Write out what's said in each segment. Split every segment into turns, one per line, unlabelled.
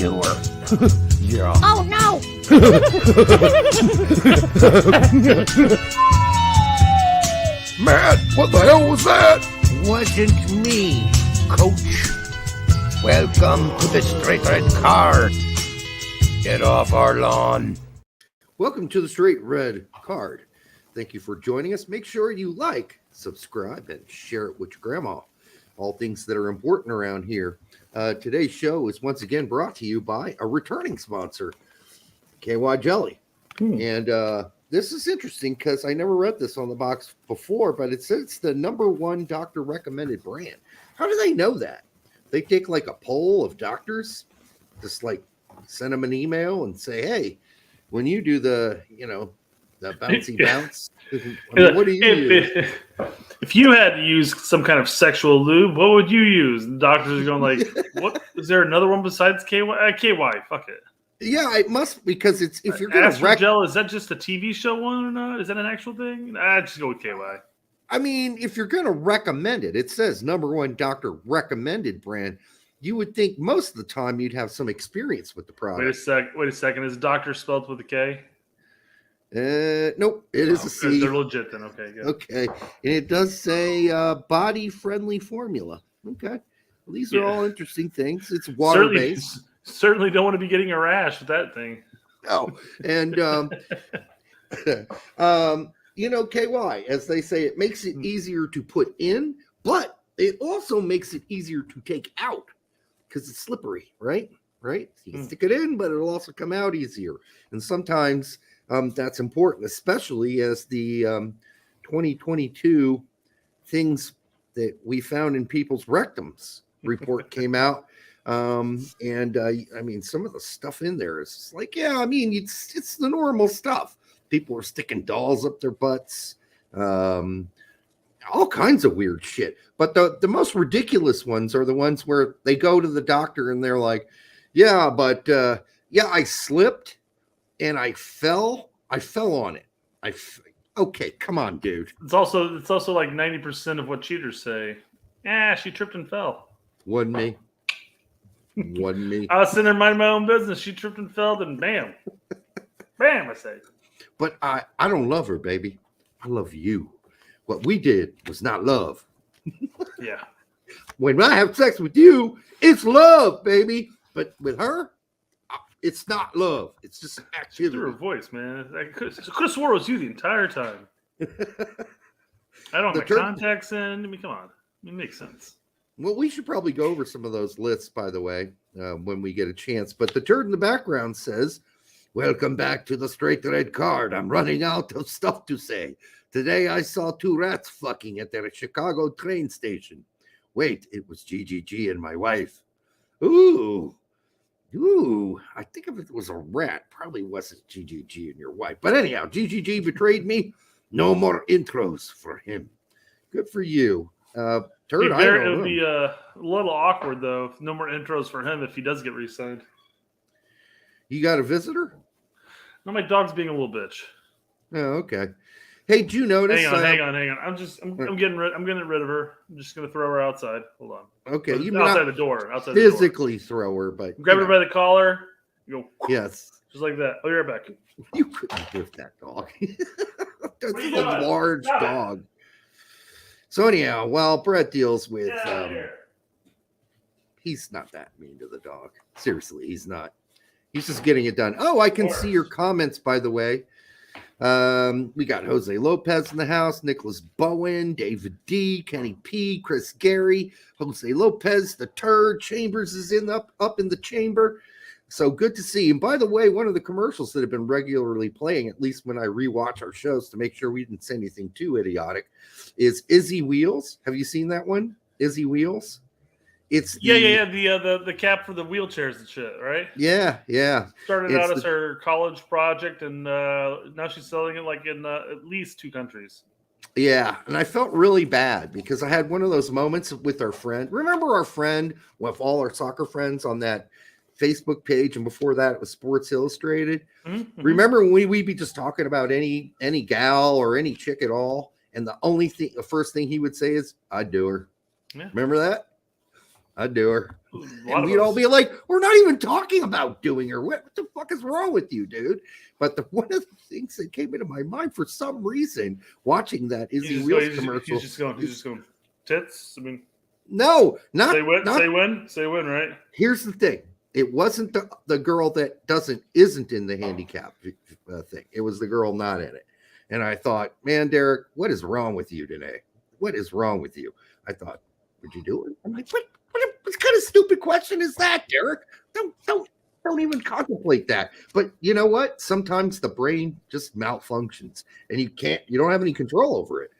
doer.
Yeah.
Oh no!
Matt, what the hell was that?
Wasn't me, Coach. Welcome to the Straight Red Card. Get off our lawn.
Welcome to the Straight Red Card. Thank you for joining us. Make sure you like, subscribe, and share it with your grandma. All things that are important around here. Today's show is once again brought to you by a returning sponsor, KY Jelly. And this is interesting because I never read this on the box before, but it says it's the #1 doctor recommended brand. How do they know that? They take like a poll of doctors, just like send them an email and say, hey, when you do the bouncy bounce, what do you use?
If you had to use some kind of sexual lube, what would you use? The doctors are going like, what? Is there another one besides KY? KY, fuck it.
Yeah, it must, because it's if you're going to
gel, is that just a TV show one or not? Is that an actual thing? I'd just go with KY.
I mean, if you're going to recommend it, it says #1 doctor recommended brand. You would think most of the time you'd have some experience with the product.
Wait a second. Is doctor spelled with a K?
Nope, it is a C.
They're legit then. Okay, good.
Okay, and it does say body-friendly formula. Okay, well, these are all interesting things. It's water-based.
Certainly don't want to be getting a rash with that thing.
Oh, and KY, as they say, it makes it easier to put in, but it also makes it easier to take out because it's slippery, right? You can stick it in, but it'll also come out easier. And sometimes that's important, especially as the 2022 things that we found in people's rectums report came out. I mean, some of the stuff in there is like, it's the normal stuff. People are sticking dolls up their butts, all kinds of weird shit. But the most ridiculous ones are the ones where they go to the doctor and they're like, I slipped and I fell on it. Okay, come on, dude.
It's also like 90% of what cheaters say. She tripped and fell.
Wasn't me.
I was sitting there minding my own business. She tripped and fell, and bam. Bam, I say.
But I don't love her, baby. I love you. What we did was not love.
Yeah.
When I have sex with you, it's love, baby. But with her, it's not love. It's just activity.
Her voice, man. I could have swore it was you the entire time. I don't have my contacts in. I mean, come on. It makes sense.
Well, we should probably go over some of those lists, by the way, when we get a chance. But the turd in the background says, welcome back to the Straight Red Card. I'm running out of stuff to say. Today I saw 2 rats fucking at the Chicago train station. Wait, it was GGG and my wife. Ooh, I think if it was a rat, probably wasn't GGG and your wife. But anyhow, GGG betrayed me. No more intros for him. Good for you. Turd,
it would be a little awkward, though. No more intros for him if he does get re-signed.
You got a visitor?
No, my dog's being a little bitch.
Oh, okay. Hey, did you notice?
Hang on. I'm getting rid of her. I'm just gonna throw her outside. Hold on.
Okay, you
outside the door.
Physically throw her, but
grab her by the collar. You go.
Yes.
Just like that. I'll be right back.
You couldn't lift that dog. That's a large dog. So anyhow, while Brett deals with, he's not that mean to the dog. Seriously, he's not. He's just getting it done. Oh, I can see your comments, by the way. We got Jose Lopez in the house, Nicholas Bowen, David D, Kenny P, Chris Gary, Jose Lopez, the turd. Chambers is up in the chamber. So good to see. And by the way, one of the commercials that have been regularly playing, at least when I rewatch our shows to make sure we didn't say anything too idiotic, is Izzy Wheels. Have you seen that one? Izzy Wheels? It's
the cap for the wheelchairs and shit, right?
Yeah.
Started out as her college project, and now she's selling it like in at least 2 countries.
Yeah, and I felt really bad because I had one of those moments with our friend. Remember our friend with all our soccer friends on that Facebook page, and before that it was Sports Illustrated. Mm-hmm. Remember when we'd be just talking about any gal or any chick at all, and the first thing he would say is, "I'd do her." Yeah. Remember that? I'd do her.
A lot
And
of
we'd all
us.
be like, we're not even talking about doing her. What the fuck is wrong with you, dude? But one of the things that came into my mind for some reason, watching that Izzy Wheels commercial.
He's just going tits. I mean,
no, not
say when, right?
Here's the thing. It wasn't the girl that isn't in the handicap thing. It was the girl not in it. And I thought, man, Derek, what is wrong with you today? What is wrong with you? I thought, would you do it? I'm like, what kind of stupid question is that, Derek? Don't even contemplate that. But you know what? Sometimes the brain just malfunctions and you don't have any control over it.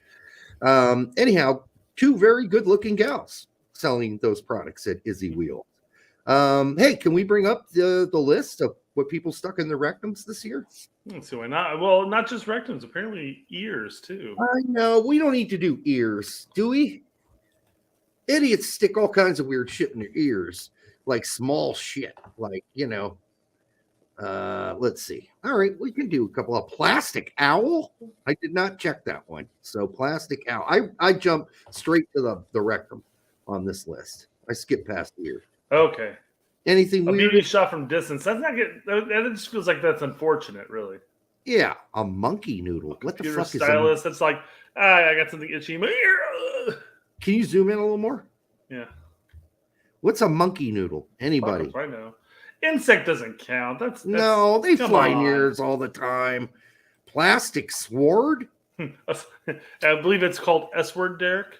Anyhow, two very good looking gals selling those products at Izzy Wheel. Hey, can we bring up the list of what people stuck in their rectums this year?
Let's see why not. Well, not just rectums, apparently ears too.
I know we don't need to do ears, do we? Idiots stick all kinds of weird shit in their ears, like small shit, like let's see. All right, we can do a couple of plastic owl. I did not check that one. So plastic owl. I jumped straight to the rectum on this list. I skipped past the ear.
Okay.
Anything
a
weird?
beauty shot from distance. That's not good. That just feels like that's unfortunate, really.
Yeah, a monkey noodle. What the fuck
stylus, is that's like, I got something itchy in my ear.
Can you zoom in a little more?
Yeah.
What's a monkey noodle? Anybody?
Right now. Insect doesn't count. That's
no, they fly nears all the time. Plastic sword?
I believe it's called S-word, Derek.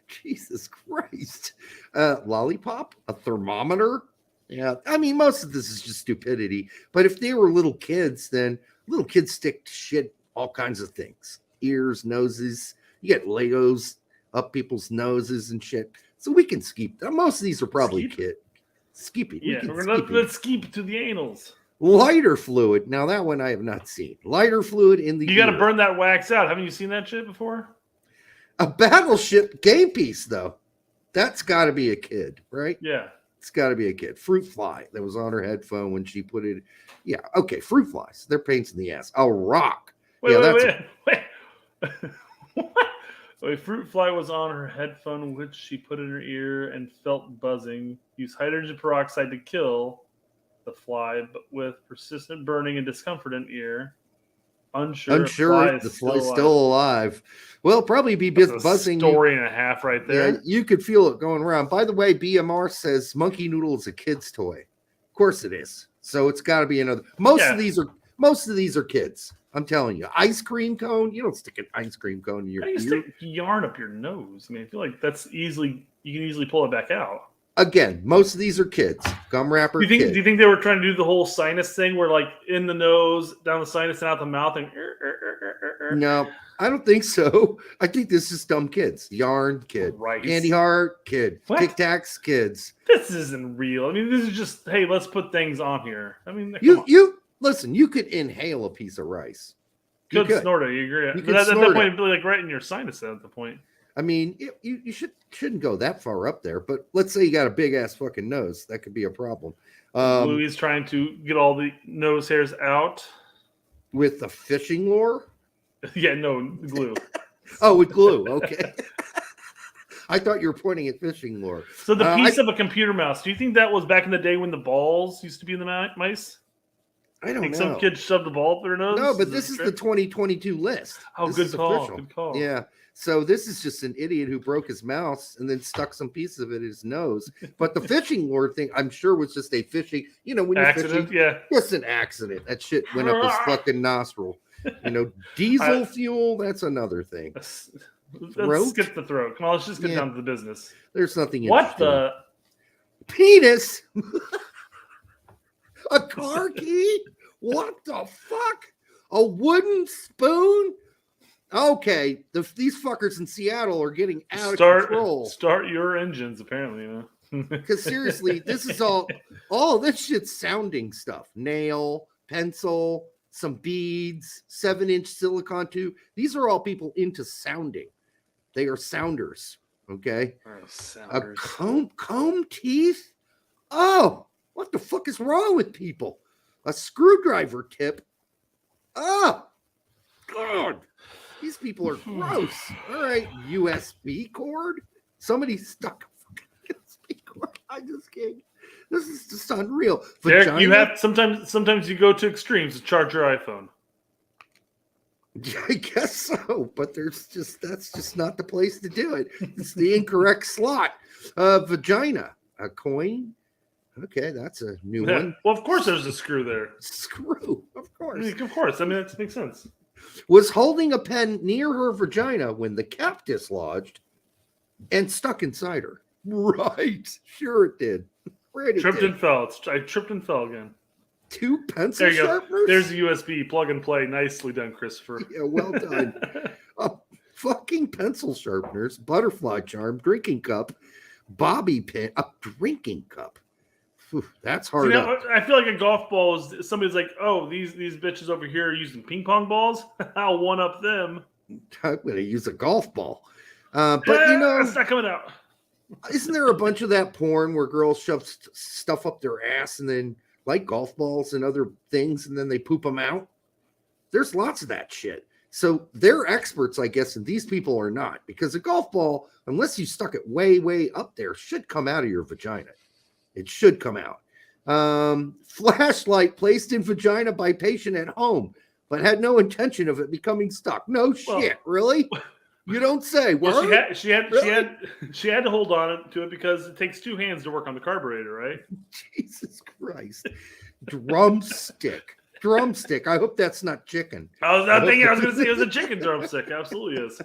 Jesus Christ. Lollipop? A thermometer? Yeah, I mean, most of this is just stupidity. But if they were little kids, then little kids stick to shit, all kinds of things. Ears, noses. You get Legos up people's noses and shit. So we can skip them. Most of these are probably kid. Skip it.
Yeah, let's skip to the anals.
Lighter fluid. Now, that one I have not seen. Lighter fluid in the
You got to burn that wax out. Haven't you seen that shit before?
A battleship game piece, though. That's got to be a kid, right?
Yeah.
It's got to be a kid. Fruit fly that was on her headphone when she put it. Yeah, okay, fruit flies. They're pains in the ass. A rock.
Wait.
What?
A fruit fly was on her headphone, which she put in her ear and felt buzzing. Used hydrogen peroxide to kill the fly, but with persistent burning and discomfort in ear. Unsure
if the fly's still alive. Well, probably be buzzing.
Story and a half right there.
Yeah, you could feel it going around. By the way, BMR says monkey noodle is a kid's toy. Of course it is. So it's got to be another. Most of these are kids. I'm telling you. Ice cream cone. You don't stick an ice cream cone in your ear.
You stick yarn up your nose. I mean, I feel like you can easily pull it back out.
Again, most of these are kids. Gum wrapper.
Do you think they were trying to do the whole sinus thing where like in the nose, down the sinus, and out the mouth? And
no, I don't think so. I think this is dumb kids. Yarn kid.
Right.
Candy heart kid. Tic Tacs kids.
This isn't real. I mean, this is just, hey, let's put things on here. I mean,
you listen, you could inhale a piece of rice.
You could snort it, you agree. But at that point, it'd be like right in your sinus at the point.
I mean, you shouldn't go that far up there, but let's say you got a big ass fucking nose. That could be a problem.
Louis trying to get all the nose hairs out.
With the fishing lure?
Yeah, no, glue.
Oh, with glue. Okay. I thought you were pointing at fishing lure.
So the piece of a computer mouse, do you think that was back in the day when the balls used to be in the mice?
I don't know.
Some kids shoved the ball up their nose?
No, but this is the 2022 list.
Oh,
this
good call. Good call.
Yeah. So this is just an idiot who broke his mouse and then stuck some piece of it in his nose. But the fishing lure thing, I'm sure, was just a fishing. You know, when you're fishing, just an accident. That shit went up his fucking nostril. You know, diesel fuel. That's another thing.
Let's skip the throat. Come on, let's just get down to the business.
There's nothing.
What the
penis? A car key? What the fuck? A wooden spoon? Okay, these fuckers in Seattle are getting out of control.
Start your engines, apparently. You know?
Because seriously, this is all this shit's sounding stuff. Nail, pencil, some beads, 7-inch silicone tube. These are all people into sounding. They are sounders. Okay.
Sounders.
A comb teeth? Oh, what the fuck is wrong with people? A screwdriver tip? Oh, God. These people are gross. All right, USB cord. Somebody stuck a fucking USB cord. I just can't. This is just unreal.
Derek, you have sometimes you go to extremes to charge your iPhone.
I guess so, but that's just not the place to do it. It's the incorrect slot. Vagina, a coin. Okay, that's a new one.
Well, of course, there's a screw there.
Screw, of course.
I mean, that makes sense.
Was holding a pen near her vagina when the cap dislodged and stuck inside her. Right, sure it did.
Tripped and fell. I tripped and fell again.
2 pencil sharpeners?
There's the USB plug and play. Nicely done, Christopher.
Yeah, well done. Fucking pencil sharpeners, butterfly charm, drinking cup, bobby pin, a drinking cup. Whew, that's hard.
I feel like a golf ball is somebody's like, oh, these bitches over here are using ping pong balls. I'll one up them.
I'm going to use a golf ball. But
it's not coming out.
Isn't there a bunch of that porn where girls shove stuff up their ass and then like golf balls and other things, and then they poop them out? There's lots of that shit. So they're experts, I guess, and these people are not, because a golf ball, unless you stuck it way, way up there, should come out of your vagina. It should come out. Flashlight placed in vagina by patient at home, but had no intention of it becoming stuck. No shit, really? You don't say.
Well, she had to hold on to it because it takes 2 hands to work on the carburetor, right?
Jesus Christ. Drumstick. I hope that's not chicken.
I was going to say it was a chicken drumstick. Absolutely is.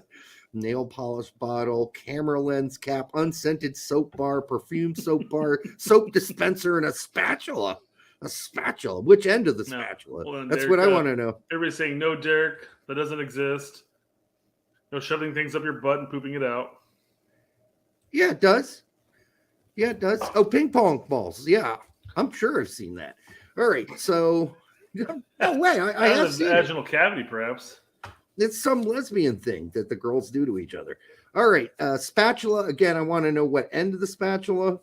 Nail polish bottle, camera lens cap, unscented soap bar, perfume soap bar, soap dispenser, and a spatula. A spatula. Which end of the spatula? Well, that's Derek, what I want to know.
Everybody's saying, no, Derek, that doesn't exist. No shoving things up your butt and pooping it out.
Yeah, it does. Oh, ping pong balls. Yeah, I'm sure I've seen that. All right, so no way. I have seen
vaginal cavity, perhaps.
It's some lesbian thing that the girls do to each other. All right, spatula. Again, I want to know what end of the spatula.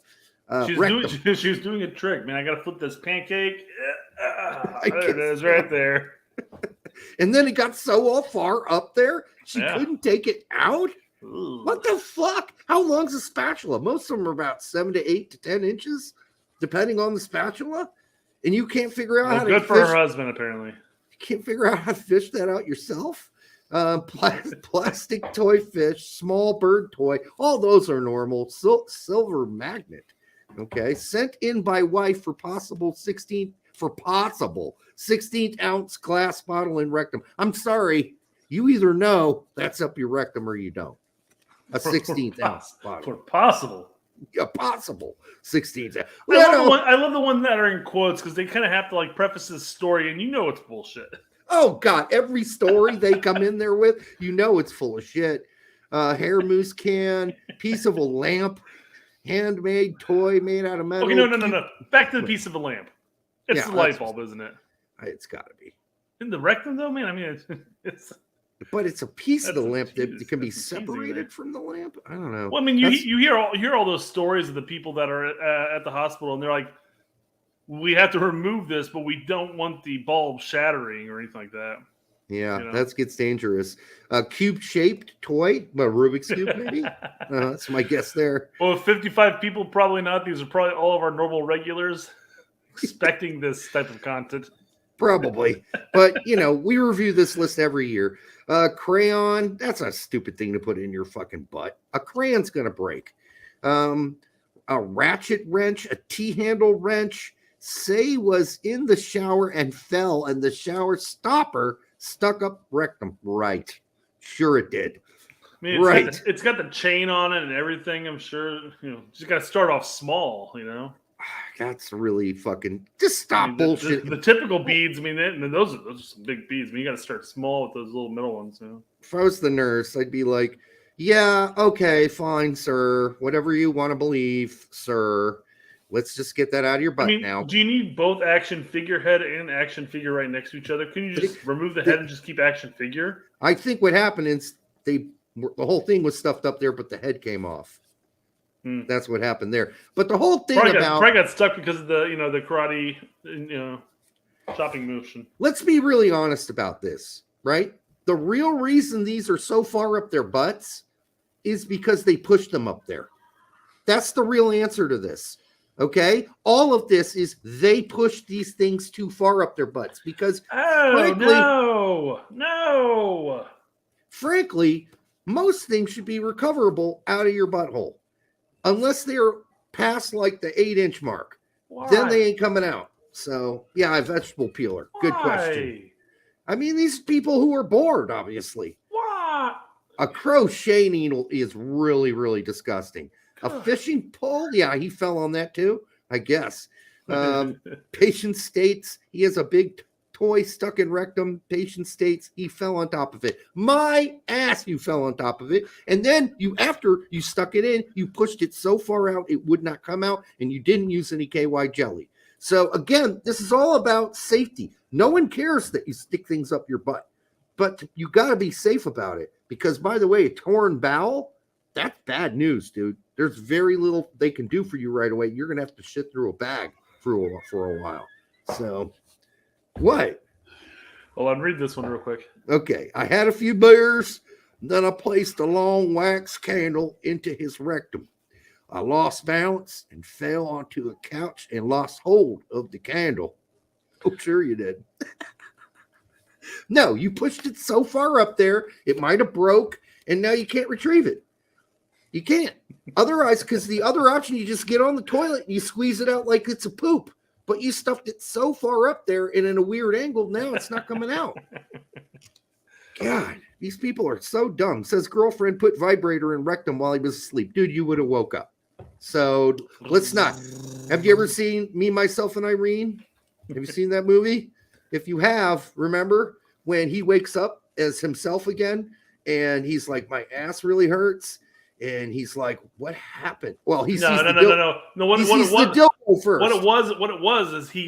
She was doing a trick, man. I got to flip this pancake. There it is, right there.
And then it got so far up there, she couldn't take it out. Ooh. What the fuck? How long's a spatula? Most of them are about 7 to 8 to 10 inches, depending on the spatula. And you can't figure out how to
good for her husband, apparently.
You can't figure out how to fish that out yourself. Plastic toy fish, small bird toy. All those are normal. Silver magnet. Okay. Sent in by wife for possible 16th ounce glass bottle in rectum. I'm sorry. You either know that's up your rectum or you don't. A 16th ounce bottle.
For possible.
A possible 16th ounce.
I love the one that are in quotes because they kind of have to like preface this story and you know it's bullshit.
Oh, God. Every story they come in there with, you know it's full of shit. Hair mousse can, piece of a lamp, handmade toy made out of metal.
Okay, no. Back to the piece of a lamp. It's the light bulb, isn't it?
It's got to be.
In the rectum, though, man? I mean, it's...
But it's a piece of the lamp that can be separated from the lamp? I don't know.
Well, I mean, you hear all those stories of the people that are at the hospital, and they're like, we have to remove this, but we don't want the bulb shattering or anything like that.
Yeah, that gets dangerous. A cube-shaped toy, a Rubik's Cube, maybe? That's my guess there.
Well, 55 people, probably not. These are probably all of our normal regulars expecting this type of content.
Probably. But, we review this list every year. Crayon, that's a stupid thing to put in your fucking butt. A crayon's going to break. A ratchet wrench, a T-handle wrench. Say was in the shower and fell, and the shower stopper stuck up rectum. Right. Sure it did.
I mean, it's got the chain on it and everything. I'm sure, just got to start off small,
That's really fucking... Just stop bullshit.
The typical beads, those are some big beads. You got to start small with those little middle ones.
If I was the nurse, I'd be like, yeah, okay, fine, sir. Whatever you want to believe, sir. Let's just get that out of your butt now.
Do you need both action figure head and action figure right next to each other? Can you just remove the head and just keep action figure?
I think what happened is the whole thing was stuffed up there, but the head came off. That's what happened there. But the whole thing
probably got stuck because of the the karate chopping motion.
Let's be really honest about this, right? The real reason these are so far up their butts is because they pushed them up there. That's the real answer to this. Okay, all of this is they push these things too far up their butts because, frankly, most things should be recoverable out of your butthole, unless they're past like the 8-inch mark.
Why?
Then they ain't coming out. So yeah, a vegetable peeler.
Why?
Good question. I mean, these people who are bored, obviously.
Why?
A crochet needle is really, really disgusting. A fishing pole, yeah, he fell on that too, I guess. Patient states he has a big toy stuck in rectum. Patient states he fell on top of it. My ass, you fell on top of it. And then after you stuck it in, you pushed it so far out it would not come out, and you didn't use any KY jelly. So again, this is all about safety. No one cares that you stick things up your butt, but you got to be safe about it. Because, by the way, a torn bowel, that's bad news, dude. There's very little they can do for you right away. You're going to have to shit through a bag for a while. So, what?
Well, I'll read this one real quick.
Okay. I had a few beers, then I placed a long wax candle into his rectum. I lost balance and fell onto a couch and lost hold of the candle. Oh, sure you did. No, you pushed it so far up there, it might have broke, and now you can't retrieve it. You can't. Otherwise, because the other option, you just get on the toilet and you squeeze it out like it's a poop. But you stuffed it so far up there and in a weird angle, now it's not coming out. God, these people are so dumb. Says girlfriend put vibrator in rectum while he was asleep. Dude, you would have woke up. So let's not. Have you ever seen Me, Myself, and Irene? Have you seen that movie? If you have, remember when he wakes up as himself again and he's like, my ass really hurts. And he's like, what happened? Well, he sees the dildo first.
What it was is he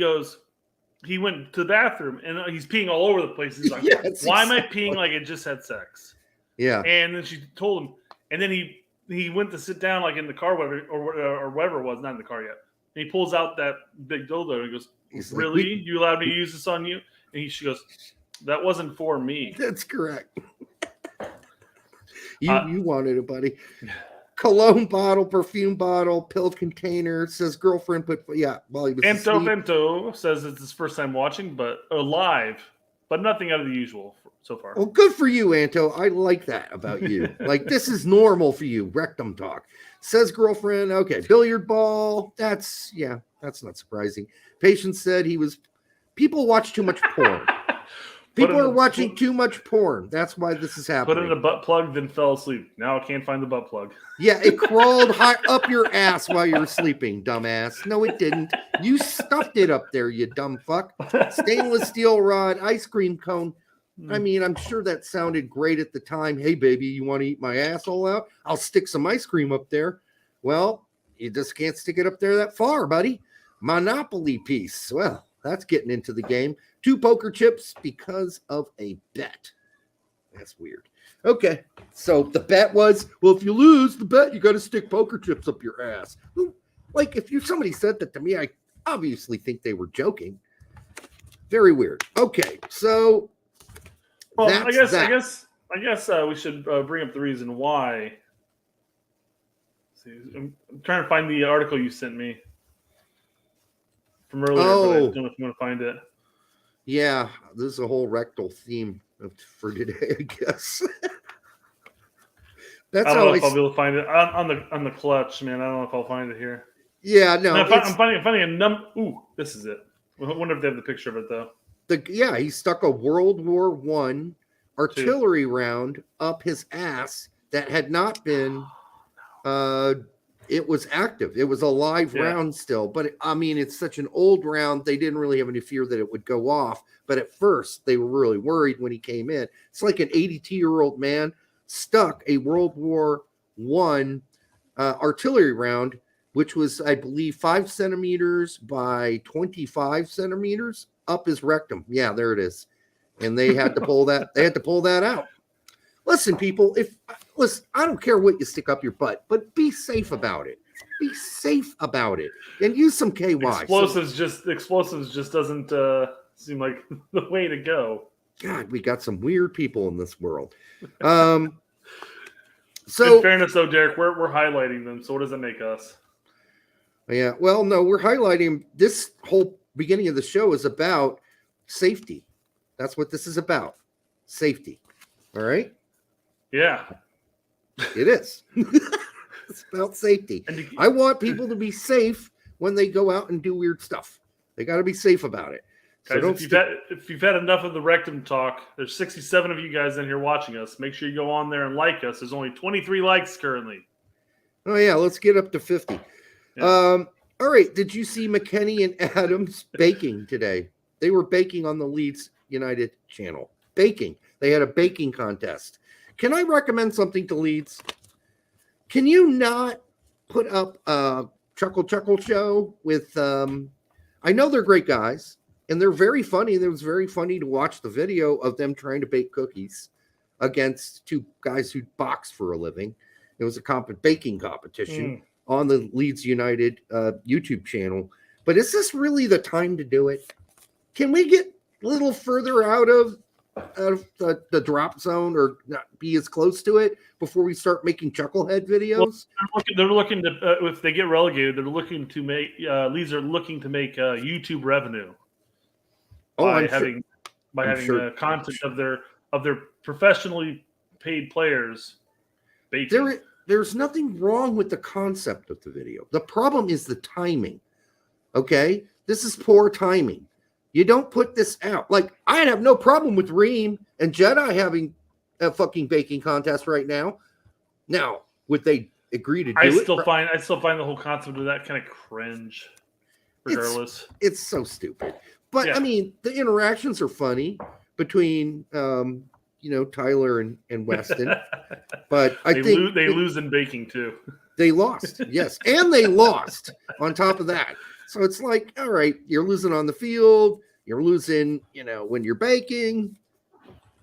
went to the bathroom and he's peeing all over the place. He's like, why am I peeing like it just had sex?
Yeah.
And then she told him, and then he went to sit down like in the car, or whatever it was, not in the car yet. And he pulls out that big dildo and he goes, really? Like, you allowed me to use this on you? And she goes, that wasn't for me.
That's correct. You wanted it, buddy. Cologne bottle, perfume bottle, pill container. Says girlfriend put, while he was asleep.
Vento says it's his first time watching, but live, but nothing out of the usual so far.
Well, good for you, Anto. I like that about you. Like, this is normal for you. Rectum talk. Says girlfriend, okay, billiard ball. That's not surprising. Patient said people watch too much porn. People are watching too much porn. That's why this is happening.
Put in a butt plug, then fell asleep. Now I can't find the butt plug.
Yeah, it crawled high up your ass while you were sleeping, dumbass. No, it didn't. You stuffed it up there, you dumb fuck. Stainless steel rod, ice cream cone. I mean, I'm sure that sounded great at the time. Hey, baby, you want to eat my asshole out? I'll stick some ice cream up there. Well, you just can't stick it up there that far, buddy. Monopoly piece. Well, that's getting into the game. 2 poker chips because of a bet. That's weird. Okay, so the bet was, well, if you lose the bet, you got to stick poker chips up your ass. Like, if somebody said that to me, I obviously think they were joking. Very weird. Okay, so
I guess we should bring up the reason why. See, I'm trying to find the article you sent me from earlier, but I don't know if you want to find it.
Yeah, this is a whole rectal theme for today, I guess.
I don't know if I'll be able to find it on the clutch, man. I don't know if I'll find it here.
Yeah, no.
I'm finding a number. Ooh, this is it. I wonder if they have the picture of it though.
He stuck a World War I artillery round up his ass that had not been. It was active. It was a live round still, but it's such an old round. They didn't really have any fear that it would go off. But at first, they were really worried when he came in. It's like an 82-year-old man stuck a World War I artillery round, which was, I believe, 5 centimeters by 25 centimeters up his rectum. Yeah, there it is. And they had to pull that. They had to pull that out. Listen, people, I don't care what you stick up your butt, but be safe about it. Be safe about it. And use some KY.
Explosives just doesn't seem like the way to go.
God, we got some weird people in this world. So
in fairness though, Derek, we're highlighting them, so what does it make us?
Yeah. Well, no, we're highlighting this whole beginning of the show is about safety. That's what this is about. Safety. All right.
Yeah.
It is. It's about safety. I want people to be safe when they go out and do weird stuff. They got to be safe about it. So
guys, if you've had enough of the rectum talk, there's 67 of you guys in here watching us. Make sure you go on there and like us. There's only 23 likes currently.
Oh yeah, let's get up to 50. Yeah. All right. Did you see McKenny and Adams baking today? They were baking on the Leeds United channel. Baking. They had a baking contest. Can I recommend something to Leeds? Can you not put up a Chuckle show with I know they're great guys and they're very funny. It was very funny to watch the video of them trying to bake cookies against two guys who box for a living. It was a baking competition on the Leeds United YouTube channel. But is this really the time to do it? Can we get a little further out of the drop zone or not be as close to it before we start making chucklehead videos?
Well, they're looking to if they get relegated, they're looking to make Leeds are looking to make YouTube revenue by having content of their professionally paid players.
There's nothing wrong with the concept of the video. The problem is the timing. Okay, this is poor timing. You don't put this out. Like, I'd have no problem with Reem and Jedi having a fucking baking contest right now. Now, would they agree to do it?
I still find the whole concept of that kind of cringe, regardless.
It's so stupid. But, yeah. I mean, the interactions are funny between, Tyler and Weston. But I think
they lose in baking, too.
They lost, yes. And they lost on top of that. So it's like, all right, you're losing on the field. You're losing, when you're baking.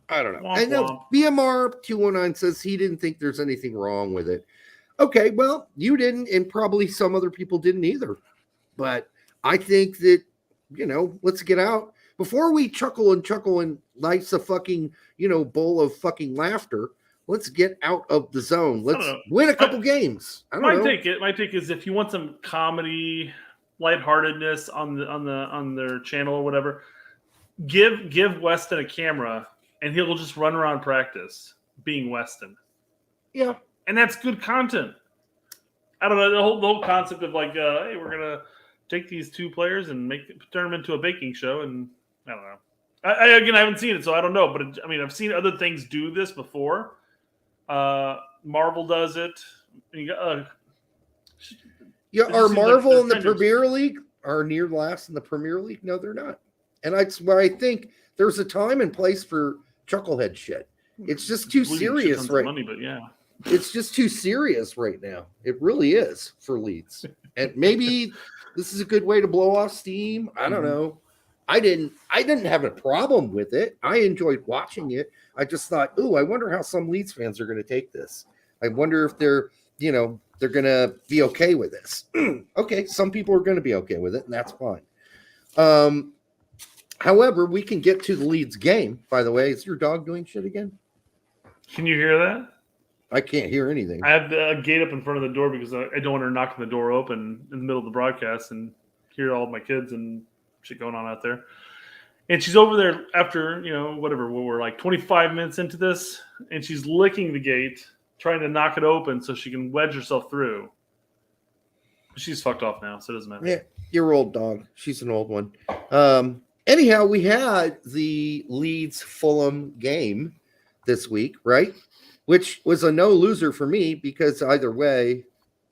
I don't know. I know BMR 219 says he didn't think there's anything wrong with it. Okay, well, you didn't, and probably some other people didn't either. But I think that, let's get out. Before we chuckle and life's a fucking, bowl of fucking laughter, let's get out of the zone. Let's win a couple games.
My take is if you want some comedy, lightheartedness on their channel or whatever, give Weston a camera and he'll just run around practice being Weston.
Yeah.
And that's good content. I don't know, the whole concept of like, hey, we're gonna take these two players and turn them into a baking show, and I don't know. I haven't seen it, so I don't know. But I've seen other things do this before. Marvel does it.
Are Marvel in the Premier League are near last in the Premier League? No, they're not. And that's where I think there's a time and place for chucklehead shit. It's just too serious right now. But yeah. It's just too serious right now. It really is for Leeds. And maybe this is a good way to blow off steam. I don't know. I didn't have a problem with it. I enjoyed watching it. I just thought, I wonder how some Leeds fans are going to take this. I wonder if they're going to be okay with this. Okay, some people are going to be okay with it, and that's fine. However, we can get to the Leeds game. By the way, is your dog doing shit again?
Can you hear that?
I can't hear anything.
I have the gate up in front of the door because I don't want her knocking the door open in the middle of the broadcast and hear all of my kids and shit going on out there. And she's over there after, we're like 25 minutes into this, and she's licking the gate, trying to knock it open so she can wedge herself through. She's fucked off now, so it doesn't matter.
Yeah, your old dog. She's an old one. Anyhow, we had the Leeds Fulham game this week, right? Which was a no loser for me because either way,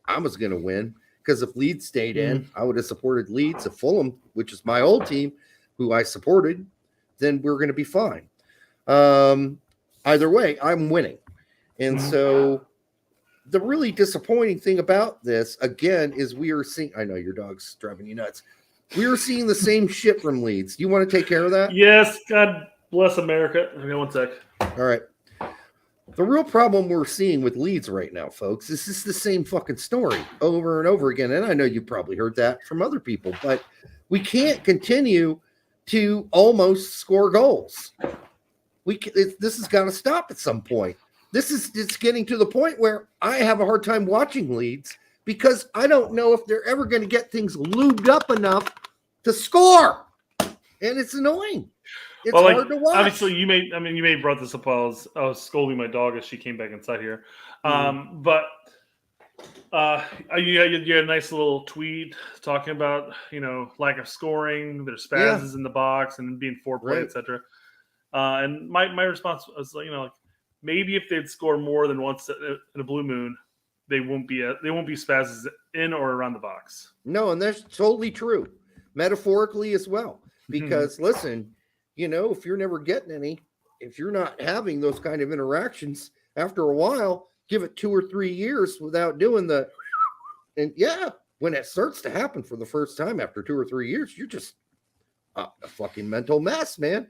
I was going to win. Because if Leeds stayed in, I would have supported Leeds. If Fulham, which is my old team, who I supported, then we're going to be fine. Either way, I'm winning. And so the really disappointing thing about this, again, is we are seeing – I know your dog's driving you nuts. We are seeing the same shit from Leeds. Do you want to take care of that?
Yes. God bless America. Okay, one sec.
All right. The real problem we're seeing with Leeds right now, folks, is this the same fucking story over and over again. And I know you probably heard that from other people, but we can't continue to almost score goals. This has got to stop at some point. It's getting to the point where I have a hard time watching Leeds because I don't know if they're ever going to get things lubed up enough to score. And it's annoying. It's hard to watch.
Obviously, you may have brought this up while I was scolding my dog as she came back inside here. But you had a nice little tweet talking about, lack of scoring, there's spazzes in the box and being foreplay, etc. And my response was, maybe if they'd score more than once in a blue moon, they won't be spazzes in or around the box.
No, and that's totally true, metaphorically as well. Because listen, if you're never getting any, if you're not having those kind of interactions, after a while, give it 2 or 3 years without doing the, and when it starts to happen for the first time after 2 or 3 years, you're just a fucking mental mess, man.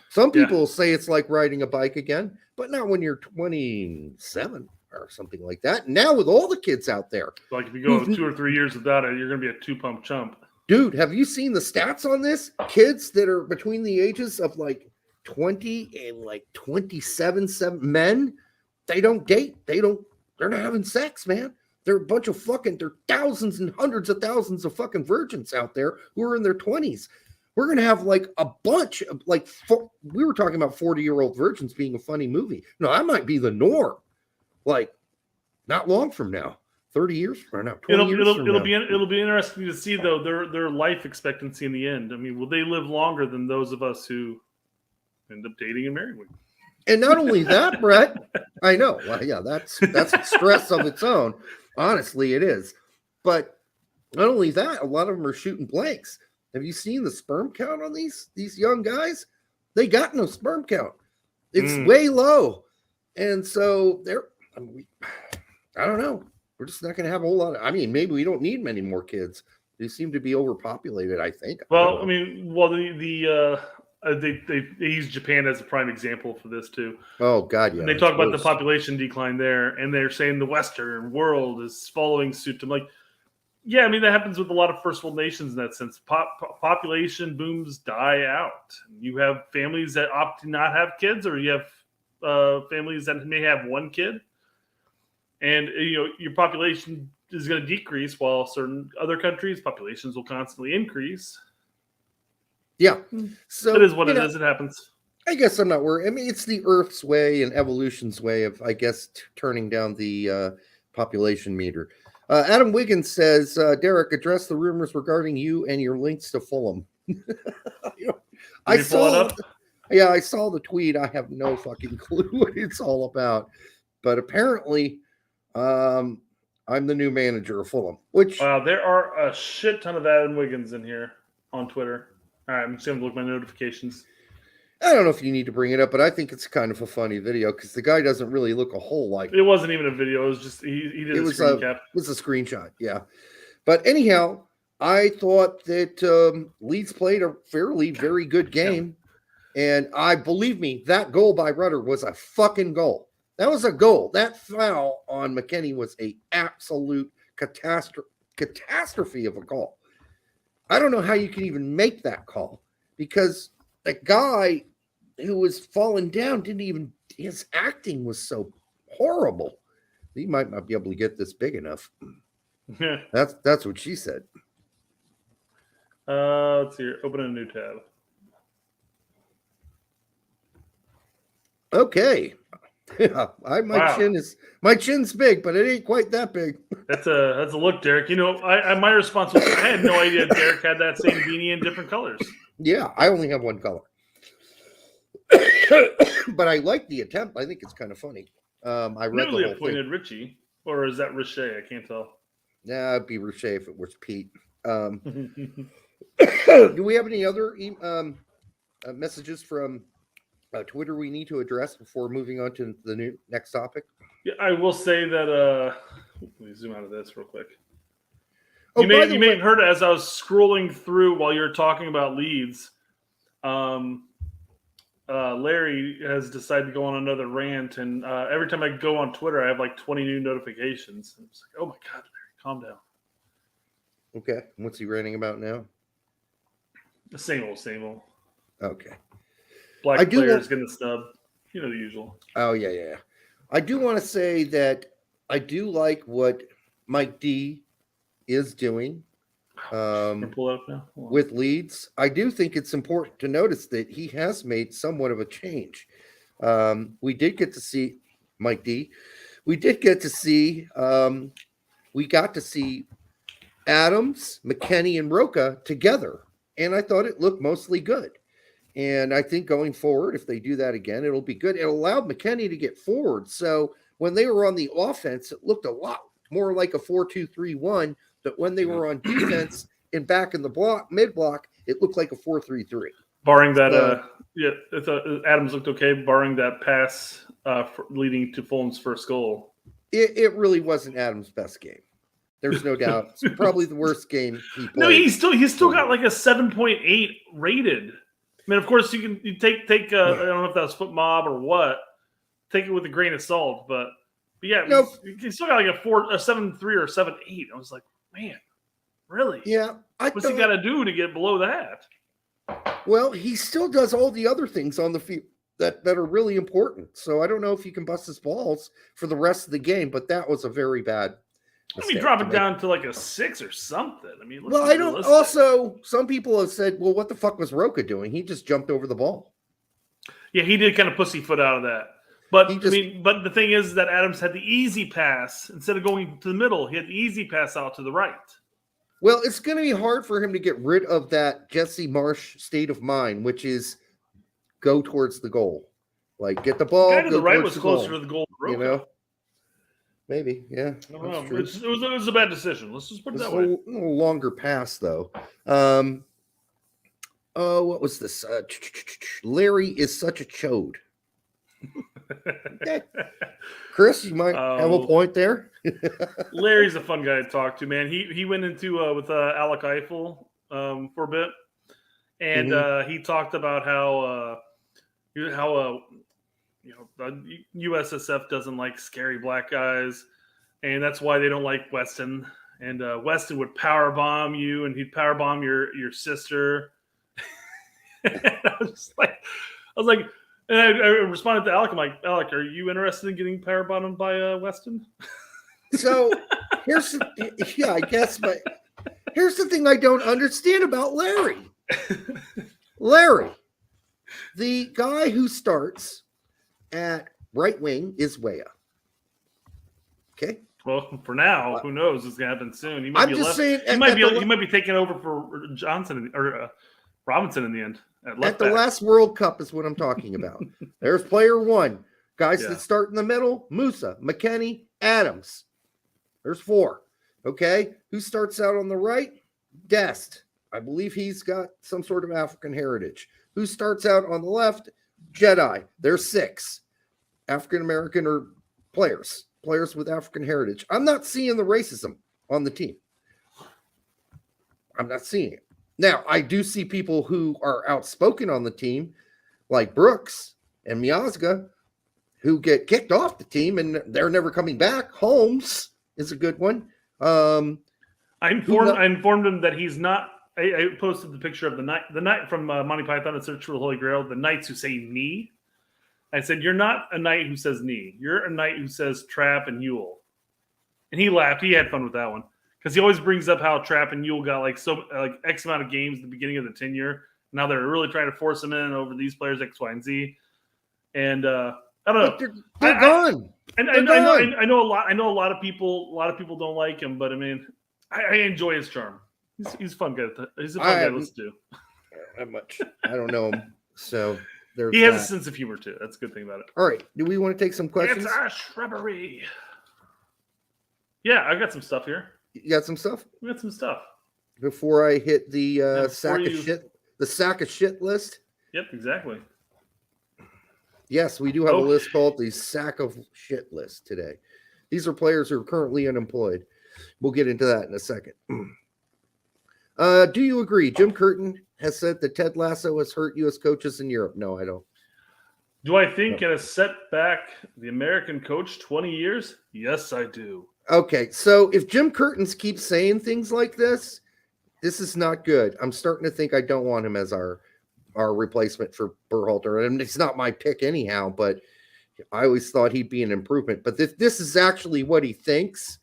Some people say it's like riding a bike again, but not when you're 27 or something like that. Now with all the kids out there,
like if you go 2 or 3 years without it, you're going to be a 2-pump chump.
Dude, have you seen the stats on this? Kids that are between the ages of like 20 and like 27 men, they don't date. They're not having sex, man. They're a bunch of there are thousands and hundreds of thousands of fucking virgins out there who are in their 20s. We're going to have like a bunch of we were talking about 40-year-old virgins being a funny movie. No, that might be the norm. Like not long from now. 30 years from now, 20 years from now.
It'll be interesting to see though their life expectancy in the end. I mean, will they live longer than those of us who end up dating and marrying?
And not only that, Brett, I know. Well, yeah, that's stress of its own. Honestly, it is. But not only that, a lot of them are shooting blanks. Have you seen the sperm count on these young guys? They got no sperm count. It's way low, and so I don't know. We're just not going to have a whole lot of, maybe we don't need many more kids. They seem to be overpopulated, I think.
Well, they use Japan as a prime example for this too.
Oh, God, yeah.
And they talk about the population decline there, and they're saying the Western world is following suit. I'm like, that happens with a lot of first world nations in that sense. Population booms die out. You have families that opt to not have kids, or you have families that may have one kid. And your population is going to decrease, while certain other countries' populations will constantly increase.
Yeah, so
it is what it is. It happens.
I guess I'm not worried. It's the Earth's way and evolution's way of, I guess, turning down the population meter. Adam Wiggins says, Derek, address the rumors regarding you and your links to Fulham. I saw the tweet. I have no fucking clue what it's all about, but apparently. I'm the new manager of Fulham, which
there are a shit ton of Adam Wiggins in here on Twitter. All right, I'm just going to look at my notifications.
I don't know if you need to bring it up, but I think it's kind of a funny video because the guy doesn't really look a whole like.
It wasn't even a video. It was just he did a screen cap.
It was a screenshot, yeah. But anyhow, I thought that Leeds played a very good game, and believe me, that goal by Rudder was a fucking goal. That was a goal. That foul on McKennie was an absolute catastrophe of a call. I don't know how you can even make that call because the guy who was falling down his acting was so horrible. He might not be able to get this big enough. That's what she said.
Let's see here. Open a new tab.
Okay. Yeah, my chin's big, but it ain't quite that big.
That's a look, Derek. My response was I had no idea Derek had that same beanie in different colors.
Yeah, I only have one color, but I like the attempt. I think it's kind of funny. I read the whole
appointed Richie, or is that Richey? I can't tell.
Nah, it'd be Richey if it was Pete. Do we have any other messages from Twitter we need to address before moving on to the next topic?
Yeah, I will say that. Let me zoom out of this real quick. You may have heard it as I was scrolling through while you were talking about Leeds. Larry has decided to go on another rant, and every time I go on Twitter, I have like 20 new notifications. I'm just like, oh my God, Larry, calm down.
Okay, what's he ranting about now?
The same old.
Okay.
Black players getting snubbed. The usual.
Oh, yeah. I do want to say that I do like what Mike D is doing
Pull it up now.
with Leeds. I do think it's important to notice that he has made somewhat of a change. We did get to see Mike D. We did get to see we got to see Adams, McKennie, and Roca together, and I thought it looked mostly good. And I think going forward, if they do that again, it'll be good. It allowed McKennie to get forward. So when they were on the offense, it looked a lot more like a 4-2-3-1. But when they were on defense and back in the block, mid block, it looked like a 4-3-3.
Barring that, Adams looked okay. Barring that pass leading to Fulham's first goal.
It really wasn't Adams' best game. There's no doubt. It's probably the worst game he played.
No, he's still got like a 7.8 rated. I mean, of course, you take I don't know if that's foot mob or what. Take it with a grain of salt, but yeah,
nope.
He still got like a 7.3 or 7.8. I was like, man, really?
Yeah.
What's he got to do to get below that?
Well, he still does all the other things on the field that are really important. So I don't know if he can bust his balls for the rest of the game, but that was a very bad mistake.
Let me drop it down to like a 6 or something. I mean,
well, I don't. Realistic. Also, some people have said, "Well, what the fuck was Roca doing? He just jumped over the ball."
Yeah, he did kind of pussyfoot out of that. But but the thing is that Adams had the easy pass instead of going to the middle. He had the easy pass out to the right.
Well, it's going to be hard for him to get rid of that Jesse Marsh state of mind, which is go towards the goal, like get the ball.
The guy to the right was closer to the goal.
You know, maybe, yeah.
I don't know. It was a bad decision. Let's just put it that way.
A little longer pass though. What was this? Larry is such a chode. Okay. Chris, you might have a point there.
Larry's a fun guy to talk to, man. He went into with Alec Eiffel for a bit, and he talked about how the USSF doesn't like scary black guys, and that's why they don't like Weston. And Weston would power bomb you, and he'd power bomb your sister. I was like. And I responded to Alec. I'm like, Alec, are you interested in getting power bombed by Weston?
So here's here's the thing I don't understand about Larry. Larry, the guy who starts at right wing is Weah. Okay.
Well, for now, who knows? It's gonna happen soon. He
might saying
he might be taking over for Johnson or Robinson in the end.
At the last World Cup is what I'm talking about. There's player one. Guys that start in the middle, Musa, McKennie, Adams. There's 4. Okay. Who starts out on the right? Dest. I believe he's got some sort of African heritage. Who starts out on the left? Jedi. There's 6. African-American or players with African heritage. I'm not seeing the racism on the team. I'm not seeing it. Now, I do see people who are outspoken on the team, like Brooks and Miazga, who get kicked off the team and they're never coming back. Holmes is a good one. I
informed him that he's not. I posted the picture of the knight from Monty Python and Search for the Holy Grail, the knights who say knee. I said, you're not a knight who says knee. You're a knight who says trap and Yule. And he laughed. He had fun with that one. Because he always brings up how Trapp and Yule got like X amount of games at the beginning of the tenure. Now they're really trying to force him in over these players X, Y, and Z. And I don't know.
They're gone.
I know a lot of people don't like him, but I mean, I enjoy his charm. He's a fun guy. He's a fun guy to listen to.
Not much. I don't know him, so
he has a sense of humor too. That's a good thing about it.
All right. Do we want to take some questions?
It's a shrubbery. Yeah, I got some stuff here.
You got some stuff?
We got some stuff.
Before I hit the sack of shit list?
Yep, exactly.
Yes, we do have a list called the sack of shit list today. These are players who are currently unemployed. We'll get into that in a second. Do you agree? Jim Curtin has said that Ted Lasso has hurt U.S. coaches in Europe. No, I don't.
Do I think it has set back the American coach 20 years? Yes, I do.
Okay, so if Jim Curtin keeps saying things like this is not good. I'm starting to think I don't want him as our replacement for Berhalter. And it's not my pick anyhow, but I always thought he'd be an improvement. But if this is actually what he thinks,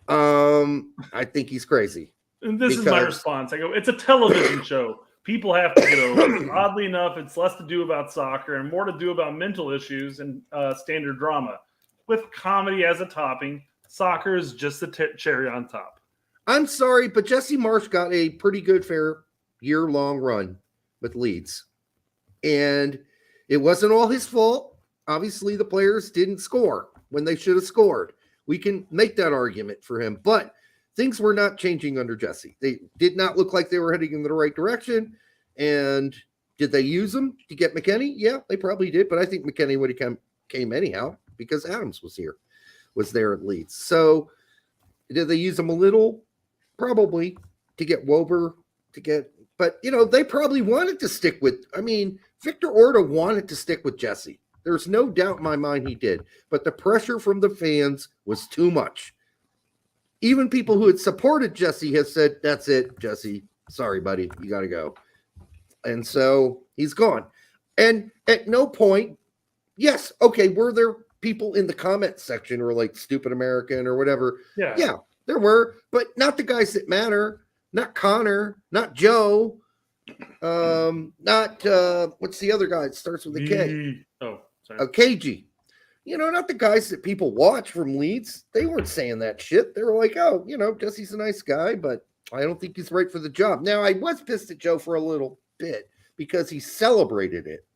I think he's crazy.
And this is my response. I go, it's a television show. People have to get over it. Oddly enough, it's less to do about soccer and more to do about mental issues and standard drama. With comedy as a topping, soccer is just the cherry on top.
I'm sorry, but Jesse Marsh got a pretty good, fair year-long run with Leeds. And it wasn't all his fault. Obviously, the players didn't score when they should have scored. We can make that argument for him. But things were not changing under Jesse. They did not look like they were heading in the right direction. And did they use him to get McKennie? Yeah, they probably did. But I think McKennie would have came anyhow because Adams was there at Leeds. So did they use him a little? Probably to get Wober but they probably wanted to stick with, Victor Orta wanted to stick with Jesse. There's no doubt in my mind he did, but the pressure from the fans was too much. Even people who had supported Jesse have said, that's it, Jesse. Sorry, buddy. You got to go. And so he's gone. And at no point, yes, okay, were there people in the comment section who were like stupid American or whatever? Yeah. There were, but not the guys that matter. Not Connor, not Joe, not what's the other guy? It starts with a K.
Oh, sorry.
KG. Not the guys that people watch from Leeds. They weren't saying that shit. They were like, oh, Jesse's a nice guy, but I don't think he's right for the job. Now, I was pissed at Joe for a little bit because he celebrated it.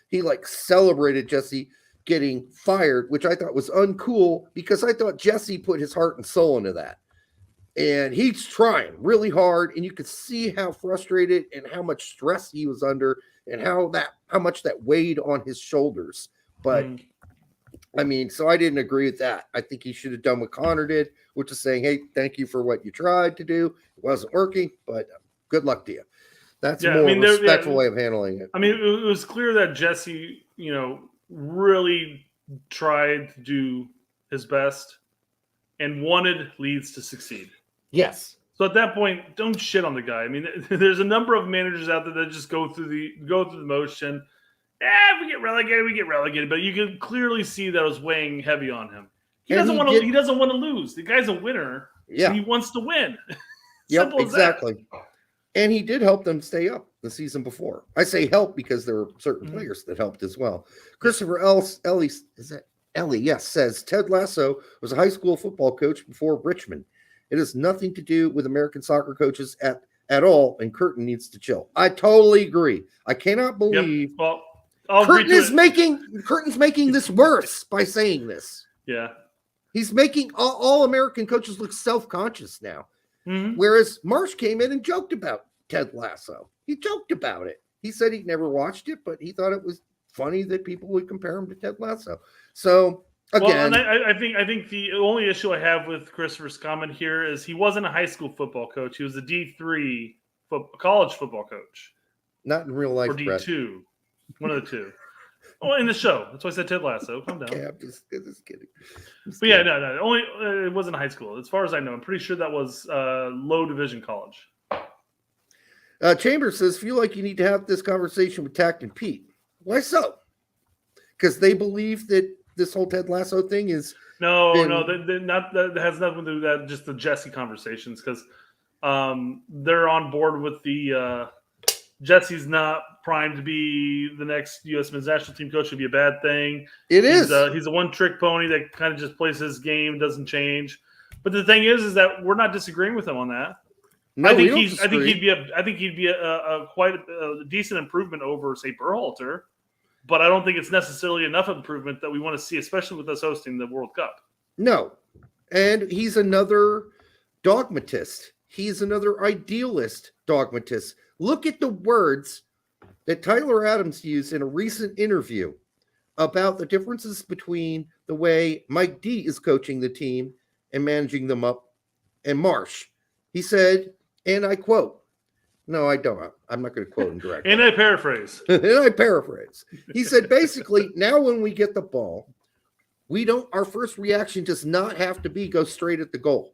He celebrated Jesse getting fired, which I thought was uncool because I thought Jesse put his heart and soul into that. And he's trying really hard, and you could see how frustrated and how much stress he was under and how much that weighed on his shoulders. But so I didn't agree with that. I think he should have done what Connor did, which is saying, hey, thank you for what you tried to do. It wasn't working, but good luck to you. That's a more respectful way of handling it.
It was clear that Jesse, really tried to do his best and wanted Leeds to succeed.
Yes.
So at that point, don't shit on the guy. There's a number of managers out there that just go through the motion. If we get relegated, we get relegated. But you can clearly see that it was weighing heavy on him. He doesn't want to lose. The guy's a winner.
Yeah.
He wants to win.
Yep, exactly. And he did help them stay up the season before. I say help because there were certain players that helped as well. Christopher Ellie, is that Ellie? Yes, says Ted Lasso was a high school football coach before Richmond. It has nothing to do with American soccer coaches at all, and Curtin needs to chill. I totally agree. I cannot believe Curtin's making this worse by saying this.
Yeah.
He's making all American coaches look self-conscious now.
Mm-hmm.
Whereas Marsh came in and joked about Ted Lasso. He joked about it. He said he'd never watched it, but he thought it was funny that people would compare him to Ted Lasso. So again,
I think the only issue I have with Christopher's comment here is he wasn't a high school football coach. He was a D3 college football coach.
Not in real life,
or D2. One of the two. Oh, in the show. That's why I said Ted Lasso. Calm down.
Okay, I'm just kidding.
But yeah, no. Only it wasn't high school. As far as I know, I'm pretty sure that was low division college.
Chambers says, feel like you need to have this conversation with Tact and Pete. Why so? Because they believe that this whole Ted Lasso thing is
that has nothing to do with that. Just the Jesse conversations, because they're on board with the Jesse's not primed to be the next U.S. men's national team coach. Would be a bad thing. He's a one-trick pony that kind of just plays his game, doesn't change. But the thing is that we're not disagreeing with him on that.
No,
I think he'd be a quite a decent improvement over, say, Berhalter. But I don't think it's necessarily enough improvement that we want to see, especially with us hosting the World Cup.
No. And he's another dogmatist. He's another idealist dogmatist. Look at the words that Tyler Adams used in a recent interview about the differences between the way Mike D is coaching the team and managing them up and Marsh. He said, and I quote, no, I don't. I'm not going to quote him directly.
And I paraphrase.
He said, basically, now when we get the ball, our first reaction does not have to be go straight at the goal.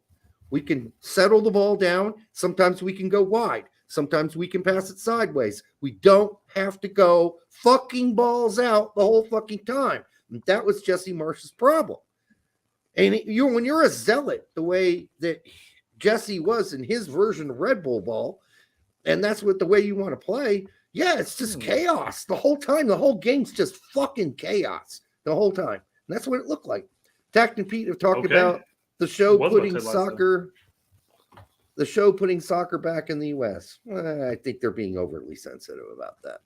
We can settle the ball down. Sometimes we can go wide. Sometimes we can pass it sideways. We don't have to go fucking balls out the whole fucking time. And that was Jesse Marsh's problem. And when you're a zealot, the way that Jesse was in his version of Red Bull Ball, and that's what the way you want to play. Yeah, it's just chaos the whole time. The whole game's just fucking chaos the whole time. And that's what it looked like. Tact and Pete have talked about the show putting soccer back in the U.S. I think they're being overly sensitive about that.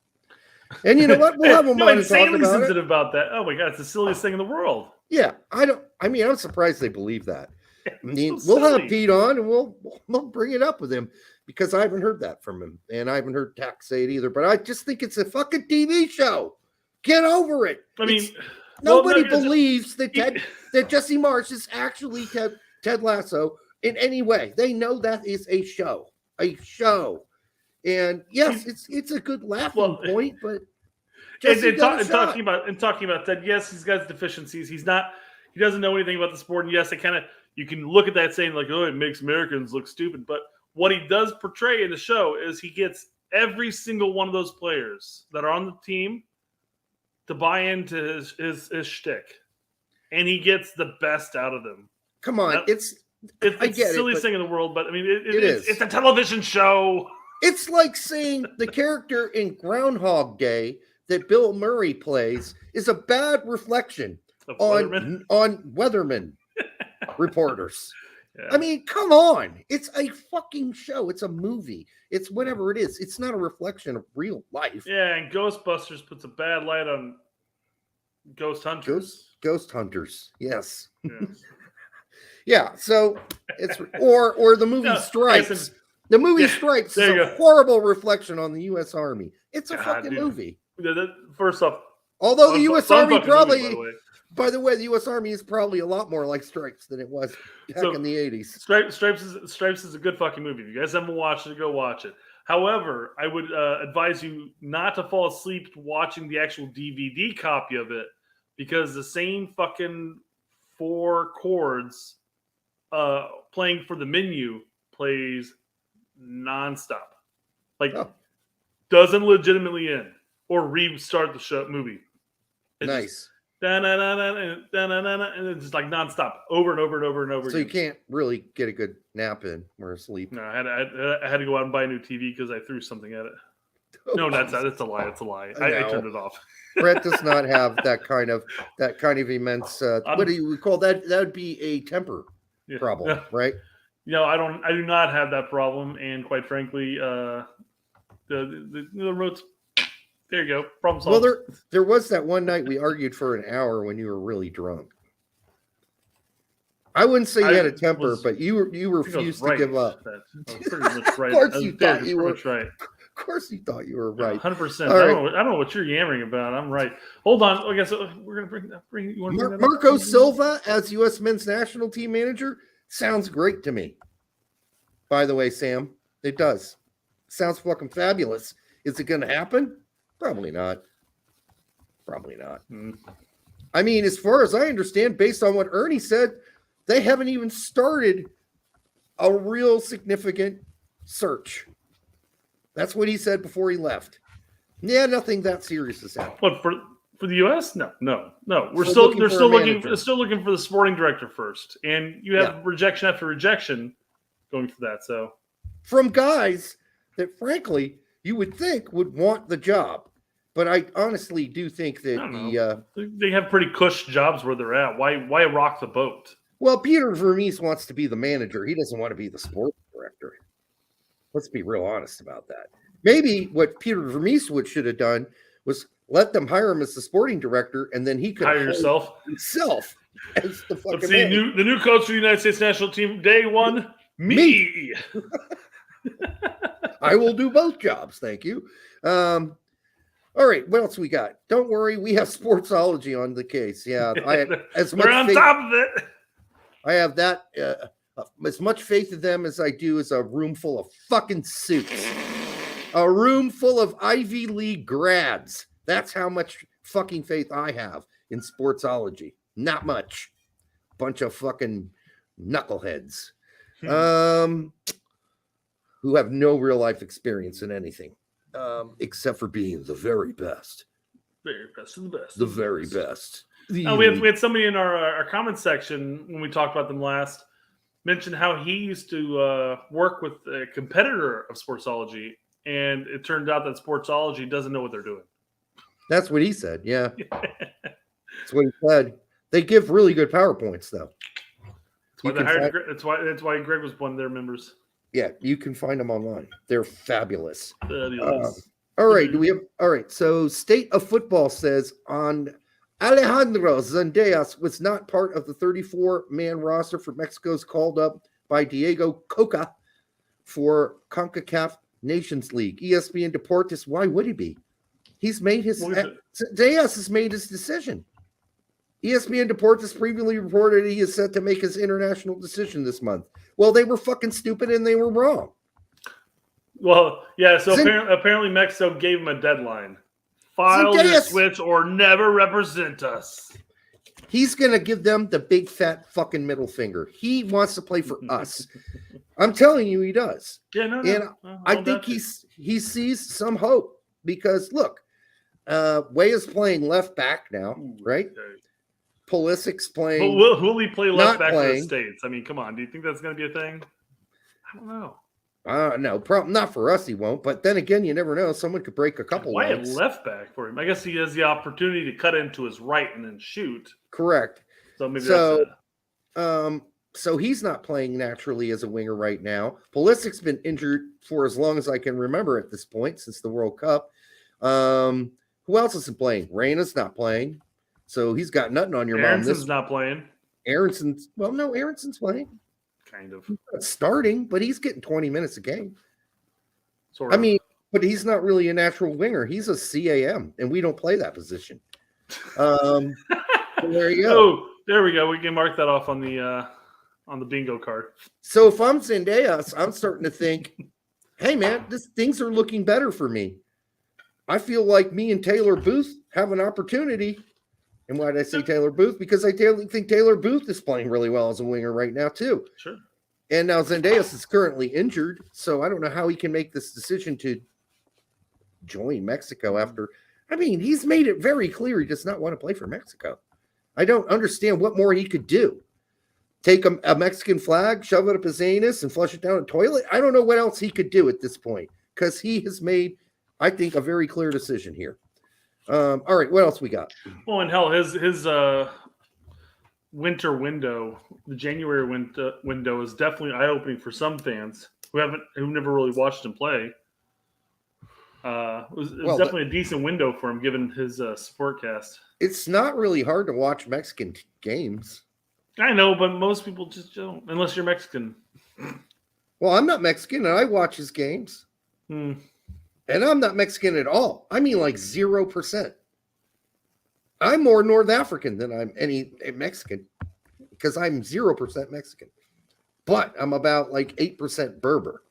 And you know what? We'll have them on to talk about
sensitive about that. Oh my God, it's the silliest thing in the world.
Yeah, I'm surprised they believe that. I mean, we'll have Pete on and we'll bring it up with him because I haven't heard that from him and I haven't heard Tack say it either. But I just think it's a fucking TV show. Get over it.
I mean,
nobody believes that Jesse Marsh is actually Ted Lasso in any way. They know that is a show. And yes, it's a good laughing point, but
talking about Ted, yes, he's got deficiencies. He doesn't know anything about the sport, and yes, you can look at that saying like, oh, it makes Americans look stupid. But what he does portray in the show is he gets every single one of those players that are on the team to buy into his shtick, and he gets the best out of them.
Come on, it's
the silliest thing in the world, but I mean, it's a television show.
It's like saying the character in Groundhog Day that Bill Murray plays is a bad reflection on weathermen reporters. Yeah. I mean, come on. It's a fucking show. It's a movie. It's whatever it is. It's not a reflection of real life.
Yeah, and Ghostbusters puts a bad light on ghost hunters.
Ghost hunters. Yes. Yeah, so it's or the movie Stripes. The movie Stripes is a horrible reflection on the U.S. Army. It's a fucking movie.
First off,
although the U.S. Army probably, by the way, the U.S. Army is probably a lot more like Stripes than it was back in the 80s.
Stripes is a good fucking movie. If you guys haven't watched it, go watch it. However, I would advise you not to fall asleep watching the actual DVD copy of it because the same fucking 4 chords playing for the menu plays nonstop, doesn't legitimately end or restart the movie. It's
nice.
And it's just like nonstop, over and over and over and over.
So again. You can't really get a good nap in or asleep.
No, I had to go out and buy a new TV because I threw something at it. No, that's a lie. It's a lie. I turned it off.
Brett does not have that kind of immense. What do you call that? That would be a temper problem, right?
No, I do not have that problem, and quite frankly, the remotes. There you go. Problem solved.
Well, there was that one night we argued for an hour when you were really drunk. I wouldn't say you had a temper, but you refused to give up.
Pretty much right.
Of course you thought you were
right.
Of course you thought you were right.
100%. I don't know what you're yammering about. I'm right. Hold on. Okay, so we're gonna bring you one.
Marco Silva as U.S. Men's National Team Manager sounds great to me. By the way, Sam, it does. Sounds fucking fabulous. Is it going to happen? Probably not. I mean, as far as I understand, based on what Ernie said, they haven't even started a real significant search. That's what he said before he left. Yeah, nothing that serious has happened.
What for the U.S.? No. They're still looking for the sporting director first, and you have rejection after rejection going for that. So
from guys that, frankly, you would think would want the job. But I honestly do think that
they have pretty cush jobs where they're at. Why rock the boat?
Well, Peter Vermees wants to be the manager. He doesn't want to be the sports director. Let's be real honest about that. Maybe what Peter Vermees should have done was let them hire him as the sporting director, and then he could
hire himself
as the fucking
Let's see, the new coach of the United States national team, day one, me.
I will do both jobs, thank you. All right, what else we got? Don't worry, we have Sportsology on the case. Yeah,
we're on top of it.
I have that as much faith in them as I do as a room full of fucking suits. A room full of Ivy League grads. That's how much fucking faith I have in Sportsology. Not much. Bunch of fucking knuckleheads. Who have no real life experience in anything. Except for being the very best.
Very best of the best.
The very best.
We had somebody in our comment section when we talked about them last mention how he used to work with a competitor of Sportsology, and it turned out that Sportsology doesn't know what they're doing.
That's what he said. Yeah, that's what he said. They give really good PowerPoints, though.
That's why Greg was one of their members.
Yeah, you can find them online. They're fabulous.
Fabulous.
All right, all right. So, State of Football says on Alejandro Zendejas was not part of the 34-man roster for Mexico's called up by Diego Coca for CONCACAF Nations League. ESPN Deportes, why would he be? He's made his Zendejas has made his decision. ESPN Deportes previously reported he is set to make his international decision this month. Well, they were fucking stupid and they were wrong.
Well, yeah, so apparently Mexico gave him a deadline. File your switch or never represent us.
He's going to give them the big fat fucking middle finger. He wants to play for us. I'm telling you, he does.
Yeah, no.
And I think he sees some hope because, look, Way is playing left back now, right?
Okay.
Pulisic's playing.
Will he play left back for the States? I mean, come on. Do you think that's going to be a thing? I don't know.
No, not for us. He won't. But then again, you never know. Someone could break a couple.
Why a left back for him? I guess he has the opportunity to cut into his right and then shoot.
Correct.
So maybe
so he's not playing naturally as a winger right now. Pulisic's been injured for as long as I can remember at this point since the World Cup. Who else isn't playing? Reyna's not playing. So he's got nothing on your mom.
Aaronson's not playing.
Aaronson's playing.
Kind of.
He's not starting, but he's getting 20 minutes a game.
Sort of.
I mean, but he's not really a natural winger. He's a CAM, and we don't play that position. So there you go.
Oh, there we go. We can mark that off on the bingo card.
So if I'm Zendejas, I'm starting to think, hey, man, things are looking better for me. I feel like me and Taylor Booth have an opportunity. And why did I say Taylor Booth? Because I think Taylor Booth is playing really well as a winger right now, too.
Sure.
And now Zendejas is currently injured, so I don't know how he can make this decision to join Mexico after. I mean, he's made it very clear he does not want to play for Mexico. I don't understand what more he could do. Take a Mexican flag, shove it up his anus, and flush it down a toilet? I don't know what else he could do at this point because he has made, I think, a very clear decision here. All right, what else we got?
Well, and hell, his winter window, the January window, is definitely eye-opening for some fans who never really watched him play. It was definitely a decent window for him, given his support cast.
It's not really hard to watch Mexican games.
I know, but most people just don't, unless you're Mexican.
Well, I'm not Mexican, and I watch his games. And I'm not Mexican at all. I mean, like 0%. I'm more North African than I'm any Mexican because I'm 0% Mexican. But I'm about like 8% Berber,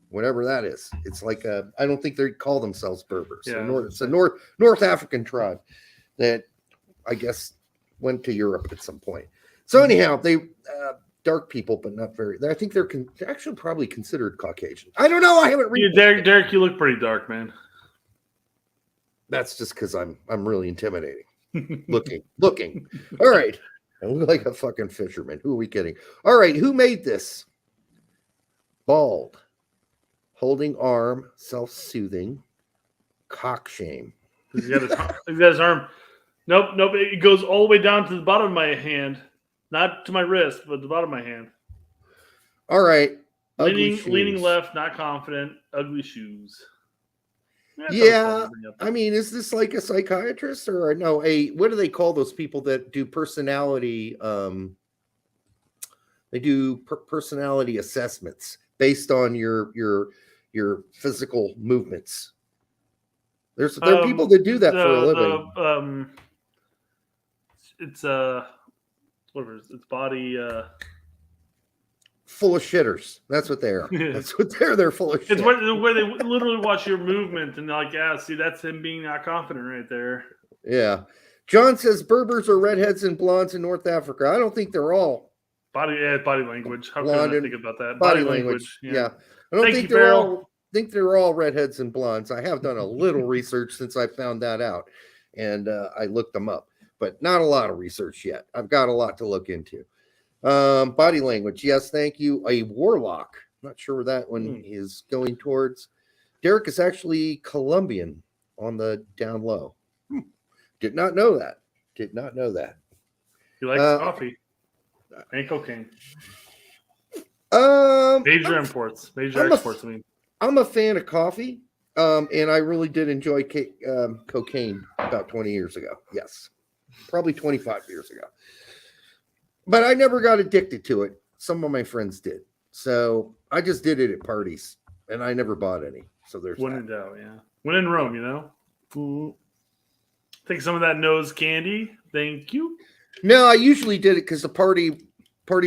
whatever that is. It's like I don't think they call themselves Berbers.
Yeah.
It's a North African tribe that I guess went to Europe at some point. So anyhow, they dark people, but not very. I think they're actually probably considered Caucasian. I don't know. I haven't read.
Derek, you look pretty dark, man.
That's just because I'm really intimidating. looking. All right. I look like a fucking fisherman. Who are we kidding? All right. Who made this? Bald. Holding arm. Self-soothing. Cock shame.
He's got his arm. Nope. It goes all the way down to the bottom of my hand. Not to my wrist, but the bottom of my hand.
All right.
Leaning left, not confident. Ugly shoes.
Yeah. I mean, is this like a psychiatrist or no? What do they call those people that do personality? They do personality assessments based on your physical movements. There are people that do that for a living.
It's whatever. It's body.
Full of shitters. That's what they are. That's what they're. They're full of shit.
It's where they literally watch your movement and they're like, yeah, see, that's him being not confident right there.
Yeah. John says Berbers are redheads and blondes in North Africa. I don't think they're all
body language. How can I think about that?
Body language. Yeah. I don't think they're all redheads and blondes. I have done a little research since I found that out, and I looked them up. but not a lot of research yet. I've got a lot to look into. Body language. Yes, thank you. A warlock. Not sure where that one is going towards. Derek is actually Colombian on the down low. Did not know that. Did not know that.
He likes coffee and cocaine. Major exports.
I'm a fan of coffee, and I really did enjoy cocaine about 20 years ago. Yes, probably 25 years ago. But I never got addicted to it. Some of my friends did. So I just did it at parties, and I never bought any. So there's
when in doubt, yeah. When in Rome, you know. Take some of that nose candy. Thank you.
No, I usually did it because the party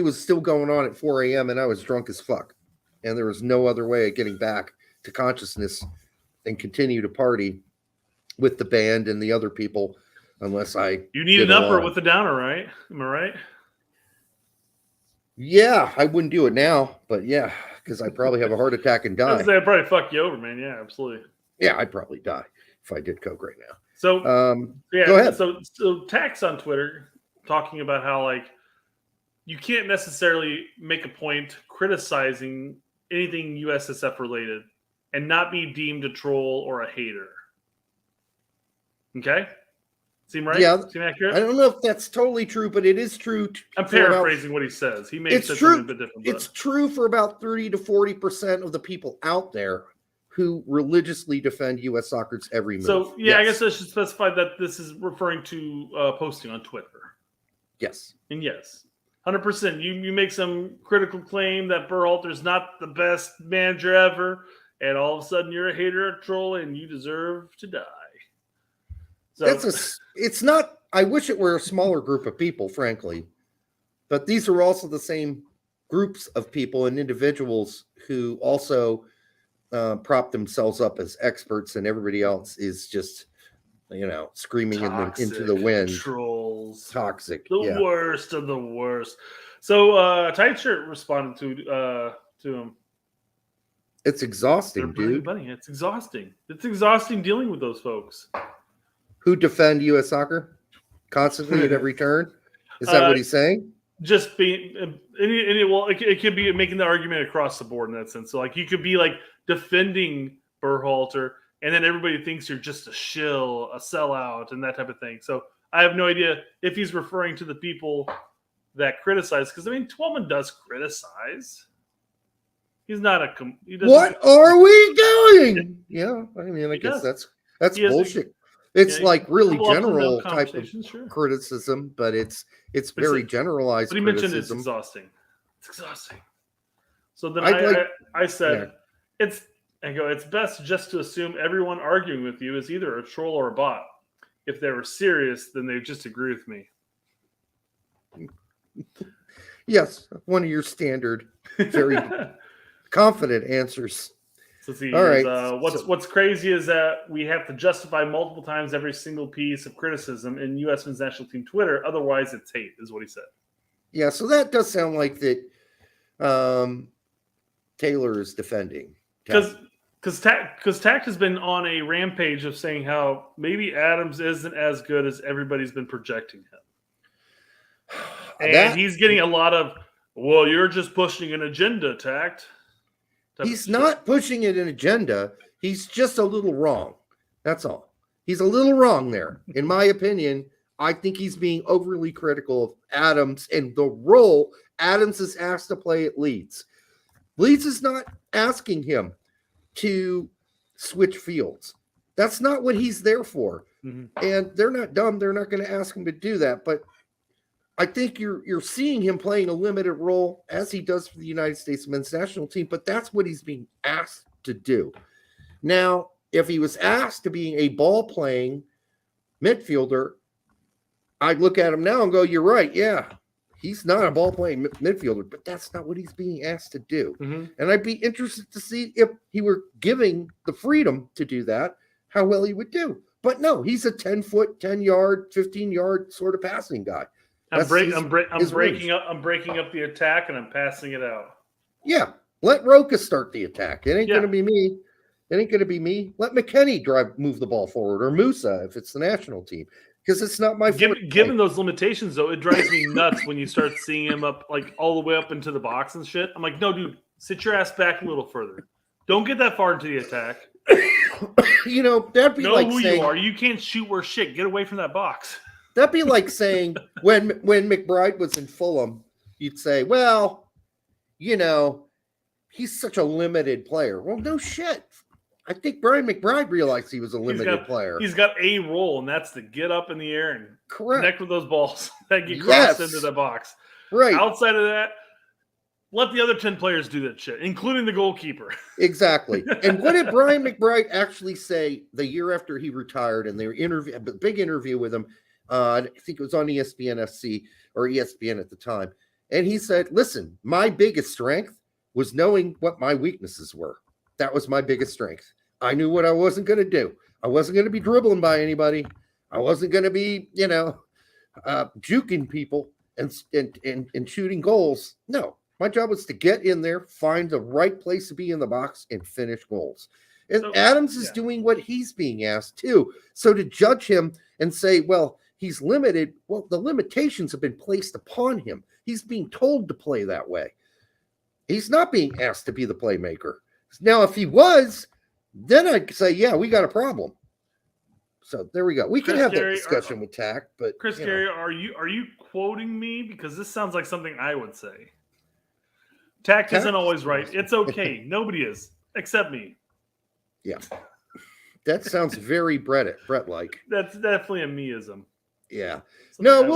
was still going on at 4 a.m. and I was drunk as fuck. And there was no other way of getting back to consciousness and continue to party with the band and the other people unless I...
You need an upper with a downer, right? Am I right?
Yeah, I wouldn't do it now, but yeah, because I'd probably have a heart attack and die.
I'd probably fuck you over, man. Yeah, absolutely.
Yeah, I'd probably die if I did coke right now.
So, yeah,
go ahead.
So Tax on Twitter talking about how, like, you can't necessarily make a point criticizing anything USSF related and not be deemed a troll or a hater. Okay? Seem right?
Yeah.
Seem accurate?
I don't know if that's totally true, but it is true.
I'm paraphrasing what he says. He may have said something a bit different.
It's true for about 30 to 40% of the people out there who religiously defend U.S. soccer's every move.
So, yeah, yes. I guess I should specify that this is referring to posting on Twitter.
Yes.
And yes, 100%. You make some critical claim that Berhalter's not the best manager ever, and all of a sudden you're a hater, a troll, and you deserve to die. So
it's not. I wish it were a smaller group of people, frankly, but these are also the same groups of people and individuals who also prop themselves up as experts, and everybody else is just, screaming into the wind.
Trolls,
toxic,
the worst of the worst. So, Tight Shirt responded to him.
It's exhausting, dude.
Buddy, it's exhausting. It's exhausting dealing with those folks
who defend U.S. soccer constantly at every turn. Is that what he's saying?
Just being, it could be making the argument across the board in that sense. So, like, you could be like defending Berhalter, and then everybody thinks you're just a shill, a sellout, and that type of thing. So, I have no idea if he's referring to the people that criticize, because Twellman does criticize. He's not a.
What are we doing? Yeah, I guess that's bullshit. It's like really general type of criticism, but it's very generalized.
But he mentioned it's exhausting. It's exhausting. So then I said, it's best just to assume everyone arguing with you is either a troll or a bot. If they were serious, then they just agree with me.
Yes, one of your standard, very confident answers.
So see, all right. What's crazy is that we have to justify multiple times every single piece of criticism in U.S. men's national team Twitter. Otherwise, it's hate, is what he said.
Yeah, so that does sound like that Taylor is defending.
Because Tack has been on a rampage of saying how maybe Adams isn't as good as everybody's been projecting him. And he's getting a lot of, well, you're just pushing an agenda, Tact.
He's not pushing an agenda. He's just a little wrong. That's all. He's a little wrong there. In my opinion, I think he's being overly critical of Adams and the role Adams is asked to play at Leeds. Leeds is not asking him to switch fields. That's not what he's there for. Mm-hmm. And they're not dumb. They're not going to ask him to do that. But I think you're seeing him playing a limited role as he does for the United States men's national team, but that's what he's being asked to do. Now, if he was asked to be a ball-playing midfielder, I'd look at him now and go, you're right, yeah, he's not a ball-playing midfielder, but that's not what he's being asked to do. Mm-hmm. And I'd be interested to see if he were giving the freedom to do that, how well he would do. But no, he's a 10-foot, 10-yard, 15-yard sort of passing guy.
I'm breaking up the attack and I'm passing it out.
Yeah, let Roca start the attack. It ain't going to be me. It ain't going to be me. Let McKennie move the ball forward, or Musa if it's the national team. because it's not my forte.
Given those limitations, though, it drives me nuts when you start seeing him up like all the way up into the box and shit. I'm like, no, dude, sit your ass back a little further. Don't get that far into the attack.
That'd be
Know
like
who
saying,
you are. You can't shoot worth shit. Get away from that box.
that'd be like saying when McBride was in Fulham, you'd say, well, he's such a limited player. Well, no shit. I think Brian McBride realized he was a limited player.
He's got a role, and that's to get up in the air and connect with those balls that get crossed into the box.
Right.
Outside of that, let the other 10 players do that shit, including the goalkeeper.
Exactly. And what did Brian McBride actually say the year after he retired? And they were a big interview with him. I think it was on ESPN FC or ESPN at the time. And he said, listen, my biggest strength was knowing what my weaknesses were. That was my biggest strength. I knew what I wasn't going to do. I wasn't going to be dribbling by anybody. I wasn't going to be, juking people and shooting goals. No, my job was to get in there, find the right place to be in the box, and finish goals. And Adams is doing what he's being asked too. So to judge him and say, well, he's limited. Well, the limitations have been placed upon him. He's being told to play that way. He's not being asked to be the playmaker. Now, if he was, then I'd say, yeah, we got a problem. So there we go. We can have that discussion with Tack, but
Chris Gary, are you quoting me? Because this sounds like something I would say. Tack isn't always right. It's okay. Nobody is, except me.
Yeah. That sounds very Brett-like.
That's definitely a meism.
Yeah.
Something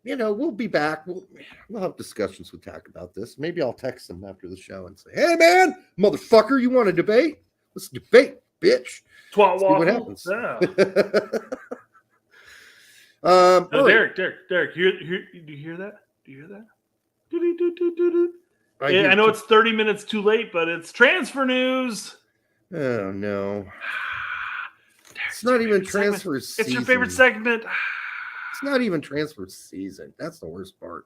We'll be back. We'll have discussions with Tack about this. Maybe I'll text him after the show and say, hey, man, motherfucker, you want to debate? Let's debate, bitch.
Twat
what happens.
Yeah. Derek, do you hear that? Do you hear that? I know it's 30 minutes too late, but it's transfer news.
Oh, no. It's not even transfer season.
It's your favorite segment.
It's not even transfer season. That's the worst part.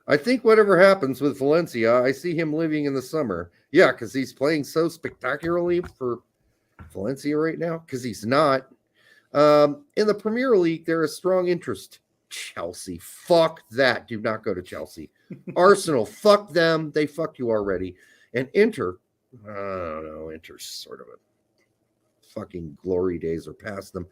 I think whatever happens with Valencia, I see him leaving in the summer. Yeah, because he's playing so spectacularly for Valencia right now. Because he's not. In the Premier League, there is strong interest. Chelsea. Fuck that. Do not go to Chelsea. Arsenal. Fuck them. They fucked you already. And Inter. I don't know. Inter's sort of a fucking glory days are past them.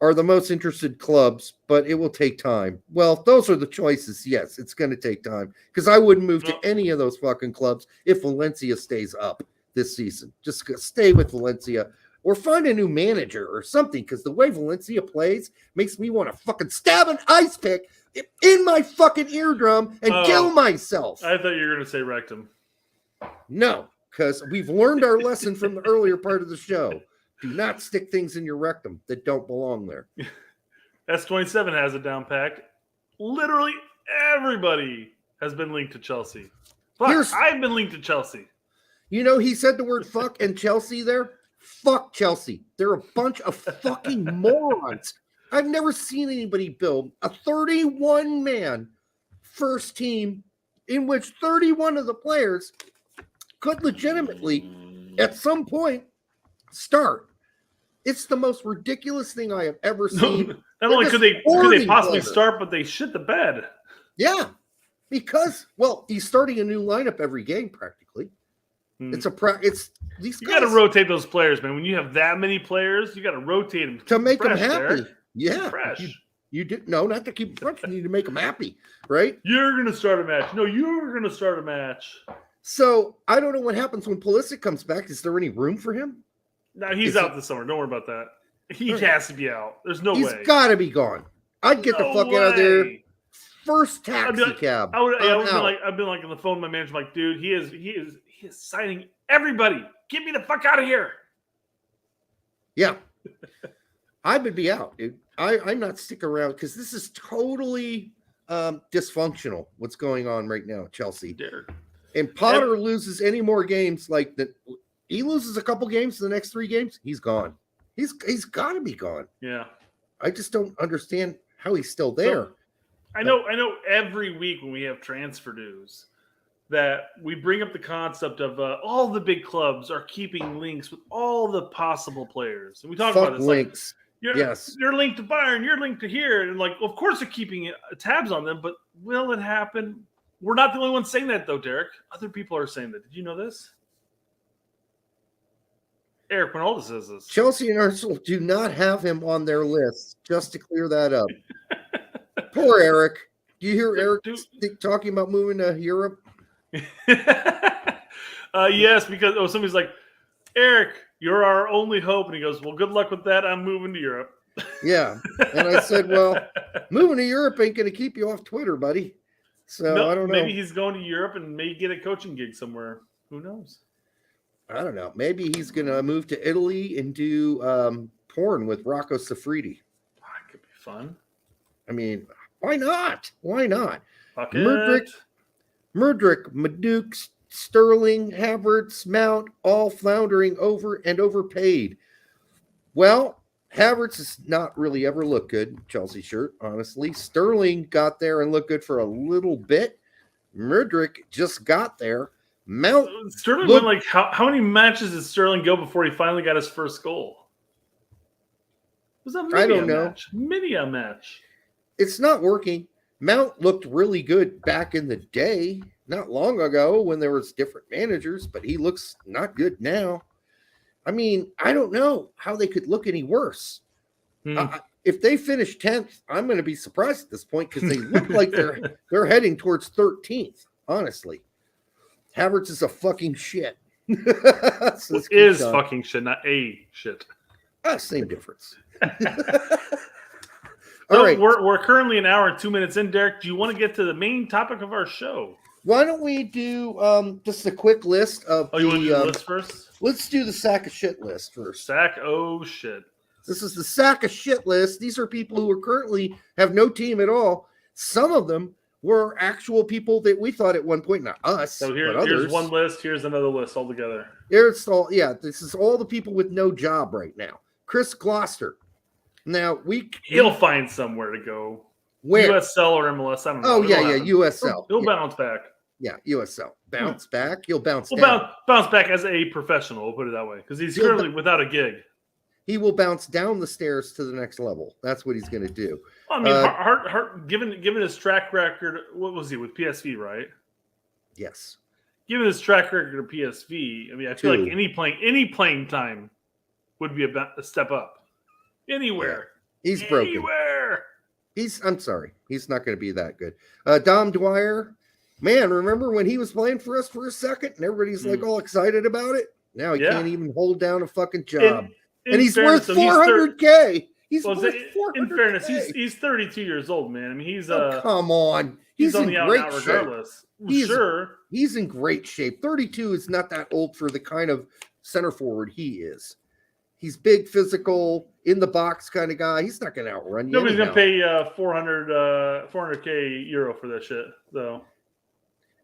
Are the most interested clubs, but it will take time. Well, those are the choices. Yes, it's going to take time because I wouldn't move to any of those fucking clubs if Valencia stays up this season. Just stay with Valencia or find a new manager or something because the way Valencia plays makes me want to fucking stab an ice pick in my fucking eardrum and kill myself.
I thought you were going to say rectum.
No, because we've learned our lesson from the earlier part of the show. Do not stick things in your rectum that don't belong there.
S27 has it down packed. Literally everybody has been linked to Chelsea. Fuck, I've been linked to Chelsea.
He said the word fuck and Chelsea there. Fuck Chelsea. They're a bunch of fucking morons. I've never seen anybody build a 31-man first team in which 31 of the players could legitimately, at some point, start. It's the most ridiculous thing I have ever seen.
Not only could they possibly start, but they shit the bed.
Yeah, because he's starting a new lineup every game practically. It's these guys.
You got to rotate those players, man. When you have that many players, you got to rotate them
to make them happy.
Derek.
Yeah,
fresh.
You did not to keep them fresh. You need to make them happy, right?
You're going to start a match. No, you're going to start a match.
So I don't know what happens when Pulisic comes back. Is there any room for him?
No, he's out this summer. Don't worry about that. He has to be out. There's no way.
He's got to be gone. I'd get the fuck out of there. First taxi cab.
I've been like on the phone with my manager, like, dude, he is signing everybody. Get me the fuck out of here.
Yeah. I would be out, dude. I'm not sticking around because this is totally dysfunctional. What's going on right now at Chelsea? And Potter loses any more games like that. He loses a couple games in the next 3 games. He's gone. He's got to be gone.
Yeah.
I just don't understand how he's still there.
So, I know every week when we have transfer news that we bring up the concept of all the big clubs are keeping links with all the possible players. And we talk about this.
Links.
You're linked to Bayern. You're linked to here, and like, of course, they're keeping tabs on them. But will it happen? We're not the only ones saying that, though, Derek. Other people are saying that. Did you know this? Eric Wynalda says this.
Chelsea and Arsenal do not have him on their list. Just to clear that up. Poor Eric. Do you hear Eric talking about moving to Europe?
Yes, because somebody's like, Eric, you're our only hope. And he goes, well, good luck with that. I'm moving to Europe.
Yeah. And I said, well, moving to Europe ain't going to keep you off Twitter, buddy. So
no,
I don't know.
Maybe he's going to Europe and may get a coaching gig somewhere. Who knows?
I don't know. Maybe he's going to move to Italy and do porn with Rocco Siffredi.
That could be fun.
I mean, why not? Why not?
Mudryk,
Maduk, Sterling, Havertz, Mount, all floundering over and overpaid. Well, Havertz has not really ever looked good, Chelsea shirt, honestly. Sterling got there and looked good for a little bit. Mudryk just got there. Mount
Sterling went like how many matches did Sterling go before he finally got his first goal? Was that maybe a match? It's
not working. Mount looked really good back in the day, not long ago when there was different managers, but he looks not good now. I mean, I don't know how they could look any worse. If they finish 10th, I'm going to be surprised at this point because they look like they're heading towards 13th, honestly. Havertz is a fucking shit.
Fucking shit, not a shit.
Same difference.
All right. We're currently an hour and 2 minutes in, Derek. Do you want to get to the main topic of our show?
Why don't we do just a quick list of
you want to do the list first?
Let's do the sack of shit list first.
Shit.
This is the sack of shit list. These are people who are currently have no team at all. Some of them were actual people that we thought at one point, not us.
So here's one list. Here's another list altogether.
This is all the people with no job right now. Chris Gloucester. Now
he'll find somewhere to go.
Where?
USL or MLS. I don't know.
Oh yeah, USL.
He'll bounce back.
Yeah, USL. Bounce back. He'll bounce down.
Bounce back as a professional, we'll put it that way. Because he's currently without a gig.
He will bounce down the stairs to the next level. That's what he's going to do.
I mean, Hart, given his track record, what was he with PSV, right?
Yes.
Given his track record of PSV, I mean, I feel like any playing time would be a step up. Anywhere.
Yeah. He's broken.
Anywhere.
I'm sorry. He's not going to be that good. Dom Dwyer. Man, remember when he was playing for us for a second and everybody's like all excited about it? Now he can't even hold down a fucking job. And he's worth $400K.
In fairness, he's 32 years old, man. I mean, he's
come on. He's
on
in
the out
great
regardless.
Shape. He's in great shape. 32 is not that old for the kind of center forward he is. He's big, physical, in the box kind of guy. He's not going to outrun you.
Nobody's going to pay 400K euro for that shit, though.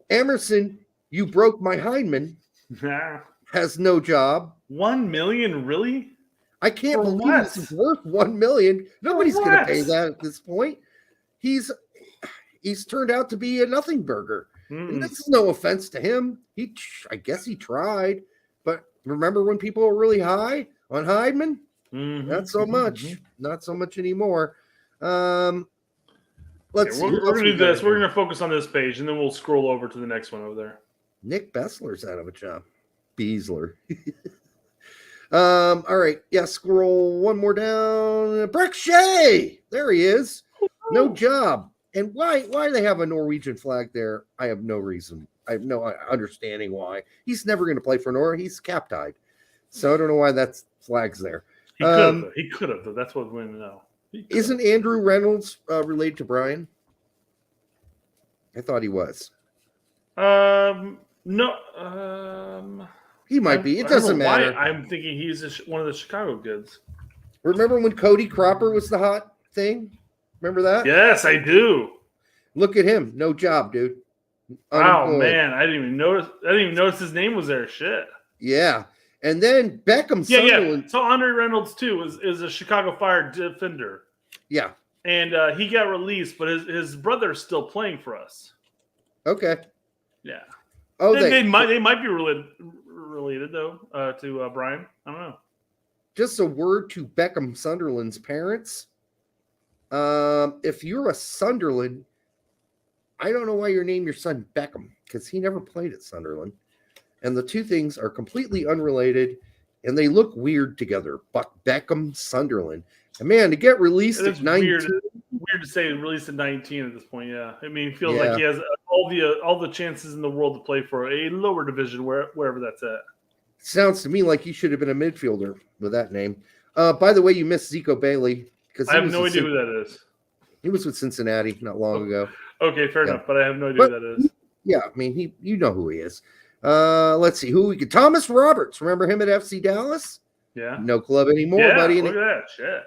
Emerson, you broke my Heineman. Has no job.
1 million, really?
I can't believe he's worth 1 million. Nobody's going to pay that at this point. He's turned out to be a nothing burger. And this is no offense to him. I guess he tried, but remember when people were really high on Heineman? Not so much. Not so much anymore. Let's see.
We're going to do this. We're going to focus on this page, and then we'll scroll over to the next one over there.
Nick Bessler's out of a job. Beasler. All right. Yeah, scroll one more down. Breck Shea. There he is. No job. And why they have a Norwegian flag there, I have no reason. I have no understanding why. He's never going to play for Norway. He's cap-tied. So I don't know why that flag's there.
He could have, though. That's what we want to know.
Isn't Andrew Reynolds related to Brian? I thought he was.
No.
He might be. It doesn't matter.
I'm thinking he's one of the Chicago goods.
Remember when Cody Cropper was the hot thing? Remember that?
Yes, I do.
Look at him. No job, dude.
Wow, man. I didn't even notice his name was there. Shit.
Yeah. And then Beckham Sunderland.
Yeah. So Andre Reynolds, too, is a Chicago Fire defender.
Yeah.
And he got released, but his brother's still playing for us.
Okay.
Yeah.
Oh,
they might be related though to Brian. I don't know.
just a word to Beckham Sunderland's parents. If you're a Sunderland, I don't know why you name your son Beckham, because he never played at Sunderland. And the two things are completely unrelated, and they look weird together. Beckham Sunderland. And man, to get released at 19.
Weird to say released at 19 at this point, yeah. I mean, it feels like he has all the chances in the world to play for a lower division, wherever that's at.
Sounds to me like he should have been a midfielder with that name. By the way, you missed Zico Bailey.
I have no idea who that is.
He was with Cincinnati not long ago.
Okay, fair enough, but I have no idea who that is.
Yeah, I mean, you know who he is. Let's see who we could. Thomas Roberts, remember him at FC Dallas?
Yeah,
no club anymore, buddy.
Look at that shit.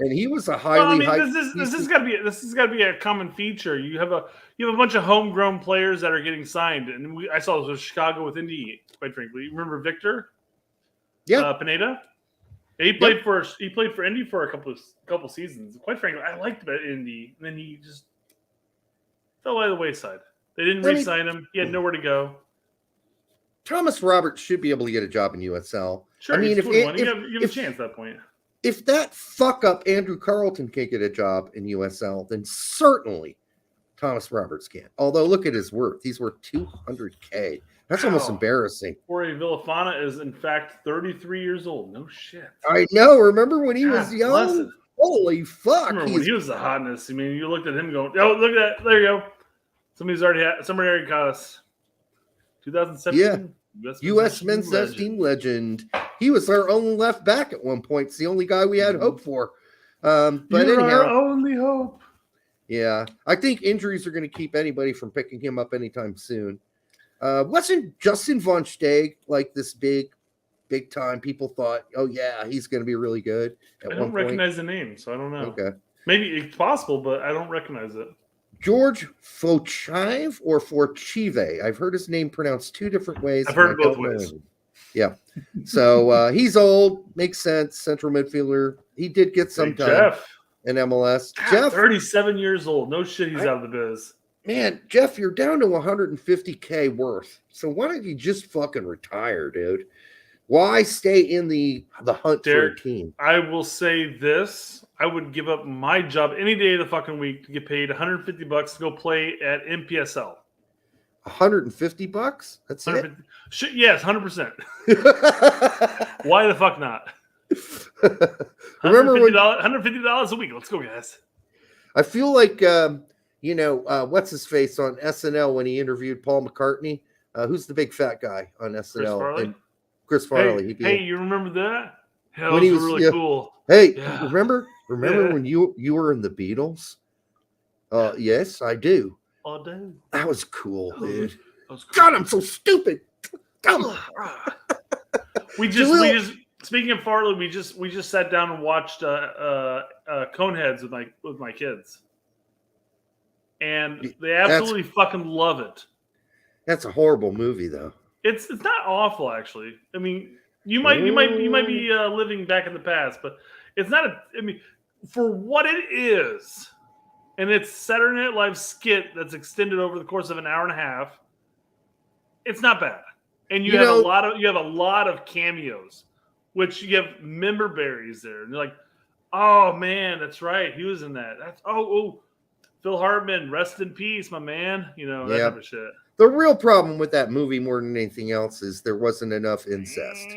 And he was a highly.
This has got to be a common feature. You have a bunch of homegrown players that are getting signed, and I saw this with Chicago with Indy. Quite frankly, you remember Victor?
Yeah,
Pineda. He played for Indy for a couple seasons. Quite frankly, I liked him at Indy, and then he just fell by the wayside. They didn't re-sign him. He had nowhere to go.
Thomas Roberts should be able to get a job in USL.
Sure,
I mean,
you have a chance at that point.
If that fuck up Andrew Carlton can't get a job in USL, then certainly Thomas Roberts can. Although, look at his worth. He's worth $200K. That's almost embarrassing.
Jorge Villafana is, in fact, 33 years old. No shit.
I know. Remember when he was young? Holy fuck.
When he was the hotness. I mean, you looked at him going, oh, look at that. There you go. Somebody already got us. 2017.
Yeah. U.S. men's team legend. He was our only left back at one point. It's the only guy we had hope for. But
You're
anyhow,
our only hope.
Yeah, I think injuries are going to keep anybody from picking him up anytime soon. Wasn't Justin von Steg like this big time? People thought, oh yeah, he's going to be really good.
I don't recognize the name, so I don't know.
Okay,
maybe it's possible, but I don't recognize it.
George Fochive or Forchive. I've heard his name pronounced two different ways.
I've heard both ways.
Yeah. So he's old. Makes sense. Central midfielder. He did get some time in MLS.
God,
Jeff,
37 years old. No shit, he's out of the biz.
Man, Jeff, you're down to 150K worth. So why don't you just fucking retire, dude? Why stay in the hunt for a team?
I will say this. I would give up my job any day of the fucking week to get paid $150 to go play at MPSL.
$150? That's it?
Yes, 100%. Why the fuck not?
Remember
$150 a week. Let's go, guys.
I feel like, what's his face on SNL when he interviewed Paul McCartney? Who's the big fat guy on SNL? Chris Farley.
Hey, you remember that? That was really cool.
Hey, remember when you were in the Beatles? Yes, I do.
Oh, dude.
That was cool, dude. God, I'm so stupid.
Speaking of Farley, we just sat down and watched Coneheads with my kids, and they absolutely fucking love it.
That's a horrible movie, though.
It's not awful, actually. I mean, you might be living back in the past, but it's not. For what it is, and it's Saturday Night Live skit that's extended over the course of an hour and a half. It's not bad, and you have a lot of cameos, which you have member berries there, and you're like, oh man, that's right, he was in that. That's Phil Hartman, rest in peace, my man. That type of shit.
The real problem with that movie, more than anything else, is there wasn't enough incest.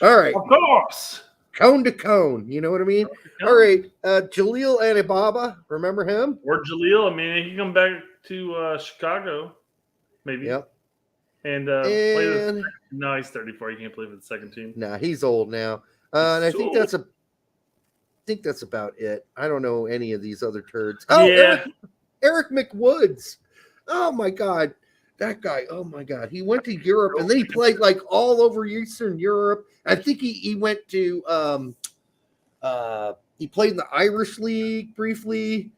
All right.
Of course.
Cone to cone. You know what I mean? All right. Jaleel Anibaba. Remember him?
Or Jaleel. I mean, he can come back to Chicago. Maybe.
Yep.
And no, he's 34. He can't play for the second team.
Nah, he's old now. And I think that's about it. I don't know any of these other turds. Oh, yeah. Eric McWoods. Oh, my God. That guy, oh, my God. He went to Europe, and then he played, like, all over Eastern Europe. I think he went to he played in the Irish League briefly.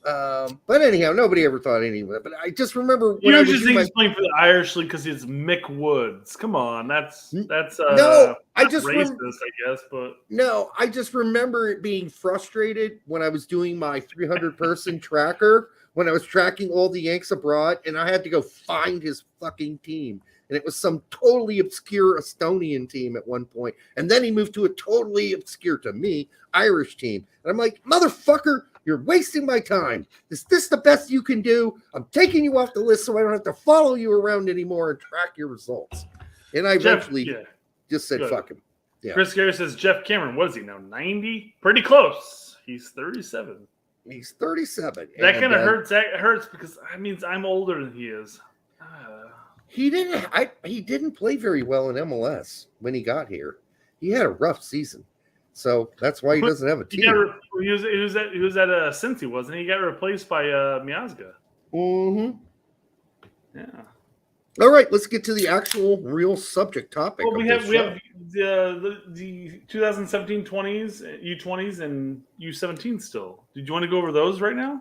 But anyhow, nobody ever thought any of it. But I just remember when
you just think he's playing for the Irish League because it's Mick Woods. Come on, that's
no. I just
racist, I guess, but
no. I just remember it being frustrated when I was doing my 300-person tracker when I was tracking all the Yanks abroad, and I had to go find his fucking team and it was some totally obscure Estonian team at one point. And then he moved to a totally obscure, to me, Irish team. And I'm like, motherfucker, you're wasting my time. Is this the best you can do? I'm taking you off the list so I don't have to follow you around anymore and track your results. And I eventually just said, fuck him. Yeah.
Chris Gary says, Jeff Cameron, what is he now, 90? Pretty close. He's 37.
He's 37.
That kind of hurts. That hurts because that means I'm older than he is.
He didn't play very well in MLS when he got here. He had a rough season. So that's why he doesn't have a team.
He was at Cincy, wasn't he? He got replaced by Miazga.
Mm-hmm.
Yeah.
All right, let's get to the actual real subject topic.
Well, we have the 2017 20s, U20s, and U17 still. Did you want to go over those right now?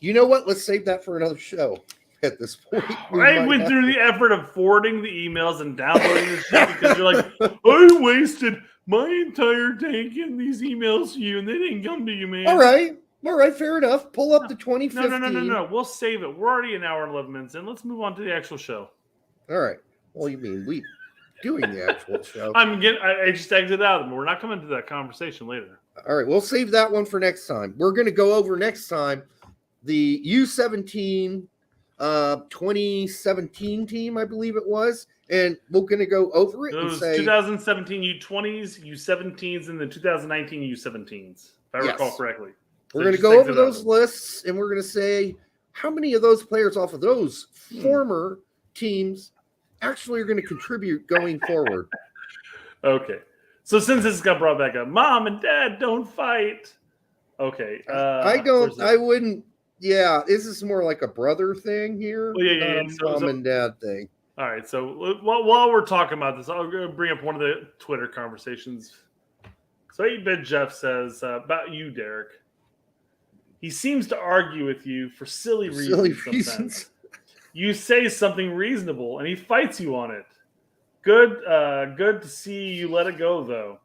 You know what? Let's save that for another show at this point.
I went through the effort of forwarding the emails and downloading the shit because you're like, I wasted my entire day getting these emails to you, and they didn't come to you, man.
All right, fair enough. Pull up the 2015.
No. We'll save it. We're already an hour and 11 minutes in. Let's move on to the actual show.
All right. Well, you mean we doing the actual show?
I just exited out of them. We're not coming to that conversation later.
All right, we'll save that one for next time. We're going to go over next time the U17 2017 team, I believe it was, and we're going to go over it and say
2017 U20s, U17s, and the 2019 U17s, if I recall correctly.
We're going to go over those lists, and we're going to say how many of those players off of those former teams actually are going to contribute going forward.
Okay. So since this got brought back up, Mom and Dad don't fight. Okay.
I wouldn't. Yeah, this is more like a brother thing here.
Well, yeah.
Mom and Dad thing.
All right. So while we're talking about this, I'll bring up one of the Twitter conversations. So 8-Bit Jeff says about you, Derek. He seems to argue with you for silly reasons. You say something reasonable, and he fights you on it. Good to see you let it go, though.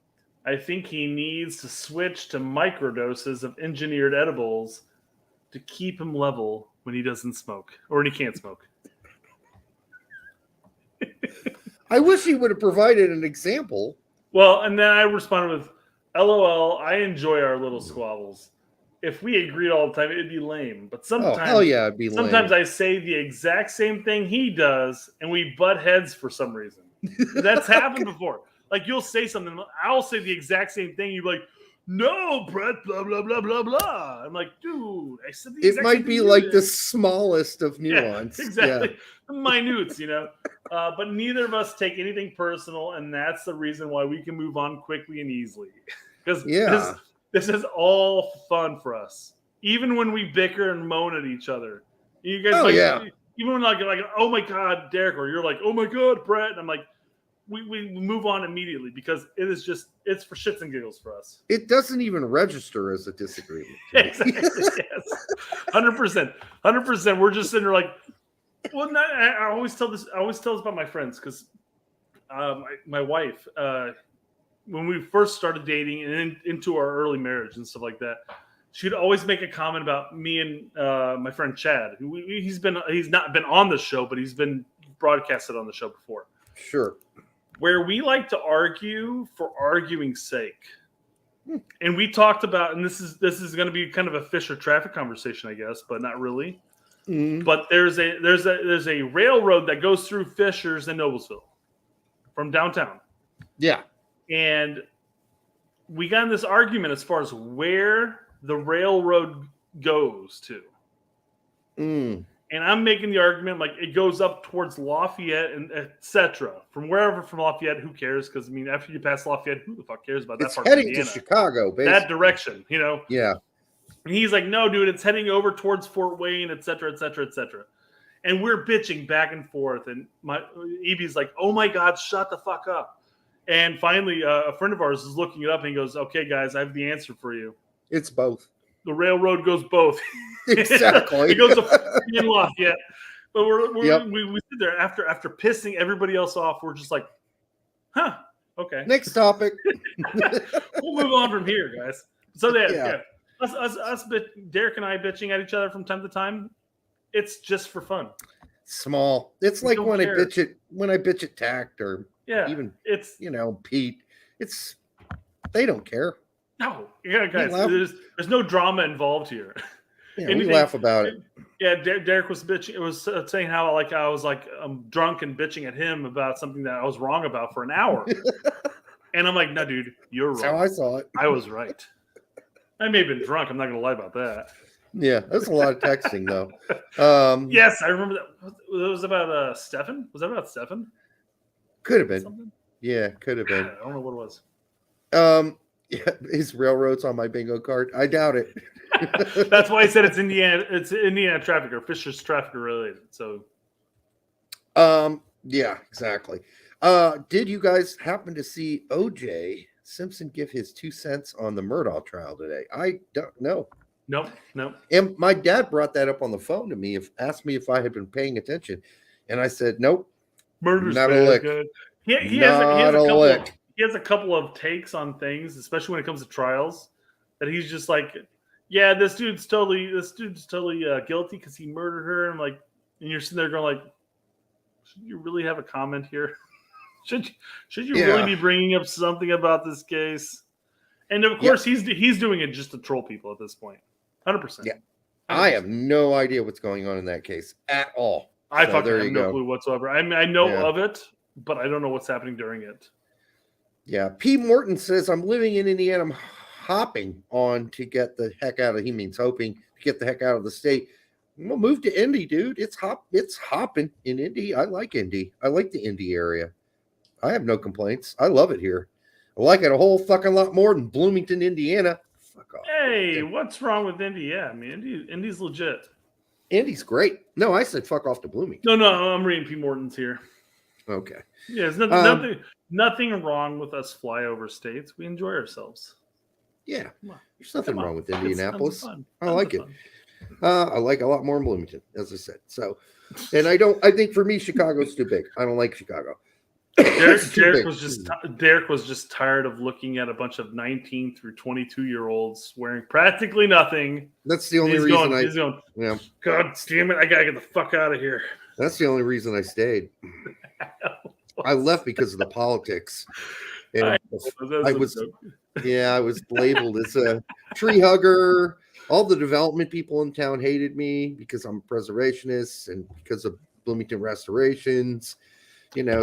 I think he needs to switch to microdoses of engineered edibles to keep him level when he doesn't smoke, or when he can't smoke.
I wish he would have provided an example.
Well, and then I responded with, LOL, I enjoy our little squabbles. If we agreed all the time, it'd be lame. But sometimes,
it'd be lame.
Sometimes I say the exact same thing he does, and we butt heads for some reason. That's happened before. Like, you'll say something, I'll say the exact same thing. You're like, no, Brett, blah, blah, blah, blah, blah. I'm like, dude, I said the exact same thing. It might
be like the smallest of nuance.
Yeah, exactly. Yeah. Minutes, but neither of us take anything personal, and that's the reason why we can move on quickly and easily. Because this is all fun for us. Even when we bicker and moan at each other. You guys even when like, oh my God, Derek, or you're like, oh my God, Brett. And I'm like, we move on immediately because it's for shits and giggles for us.
It doesn't even register as a disagreement.
Exactly. Yes. 100%. 100%. We're just sitting there like, well, I always tell this about my friends because my wife, when we first started dating and into our early marriage and stuff like that, she'd always make a comment about me and my friend Chad. He's not been on the show, but he's been broadcasted on the show before.
Sure.
Where we like to argue for arguing's sake. And we talked about, and this is going to be kind of a Fisher traffic conversation, I guess, but not really. Mm-hmm. But there's a railroad that goes through Fishers and Noblesville from downtown. Yeah. And we got in this argument as far as where the railroad goes to. And I'm making the argument like it goes up towards Lafayette and etc. From wherever from Lafayette, who cares? Because, I mean, after you pass Lafayette, who the fuck cares about that part of Indiana?
It's heading to Chicago, basically.
That direction,
Yeah.
And he's like, no, dude, it's heading over towards Fort Wayne, etc., etc., etc. And we're bitching back and forth. And EB's like, oh my God, shut the fuck up. And finally, a friend of ours is looking it up and he goes, okay, guys, I have the answer for you.
It's both.
The railroad goes both.
Exactly.
It goes in Lafayette. But we sit there after pissing everybody else off. We're just like, huh, okay.
Next topic.
We'll move on from here, guys. So us Derek and I bitching at each other from time to time. It's just for fun.
small. It's
We
like
don't
when
care.
I bitch at Tact or
Yeah,
even
it's
Pete. They don't care.
no, yeah, guys.
laugh.
There's no drama involved here.
Yeah, we laugh about it.
Yeah, Derek was bitching. It was saying how I was drunk and bitching at him about something that I was wrong about for an hour, and I'm like, no, dude, you're
That's
wrong.
how I saw it.
I was right. I may have been drunk. I'm not gonna lie about that.
Yeah, that's a lot of texting though.
Yes, I remember that. It was about Stefan. Was that about Stefan?
Could have been.
Something?
Yeah, could have been.
I don't know what it was.
Yeah, his railroads on my bingo card. I doubt it.
That's why I said it's Indiana. It's Indiana traffic or Fisher's traffic related. So,
yeah, exactly. Did you guys happen to see OJ Simpson give his 2 cents on the Murdaugh trial today? I don't know.
nope.
And my dad brought that up on the phone to me, asked me if I had been paying attention, and I said, nope,
Murder's
not a
bad,
lick.
good. He has a couple of takes on things, especially when it comes to trials, that he's just like, yeah, this dude's totally guilty because he murdered her. And and you're sitting there going like, should you really have a comment here? should you really be bringing up something about this case? And of course, he's doing it just to troll people at this point, 100%.
Yeah, 100%. I have no idea what's going on in that case at all.
I have no clue whatsoever. I mean, I know of it, but I don't know what's happening during it.
Yeah. P. Morton says, I'm living in Indiana. I'm hopping on to get the heck out of, he means hoping to get the heck out of the state. We'll move to Indy, dude. It's hopping in Indy. I like Indy. I like the Indy area. I have no complaints. I love it here. I like it a whole fucking lot more than Bloomington, Indiana. Fuck off.
Hey, what's wrong with Indy? Yeah, I mean, Indy's legit.
Indy's great. No, I said fuck off to Bloomington.
No, I'm reading P. Morton's here.
Okay.
Yeah, there's nothing wrong with us flyover states. We enjoy ourselves.
Yeah, there's nothing wrong with Indianapolis. I like it.
Fun.
I like it a lot more in Bloomington, as I said. So, and I think for me, Chicago's too big. I don't like Chicago.
Derek was just tired of looking at a bunch of 19 through 22-year-olds wearing practically nothing.
That's the only reason
he's going, yeah. God damn it! I gotta get the fuck out of here.
That's the only reason I stayed. I left because of the politics. And I was labeled as a tree hugger. All the development people in town hated me because I'm a preservationist and because of Bloomington restorations.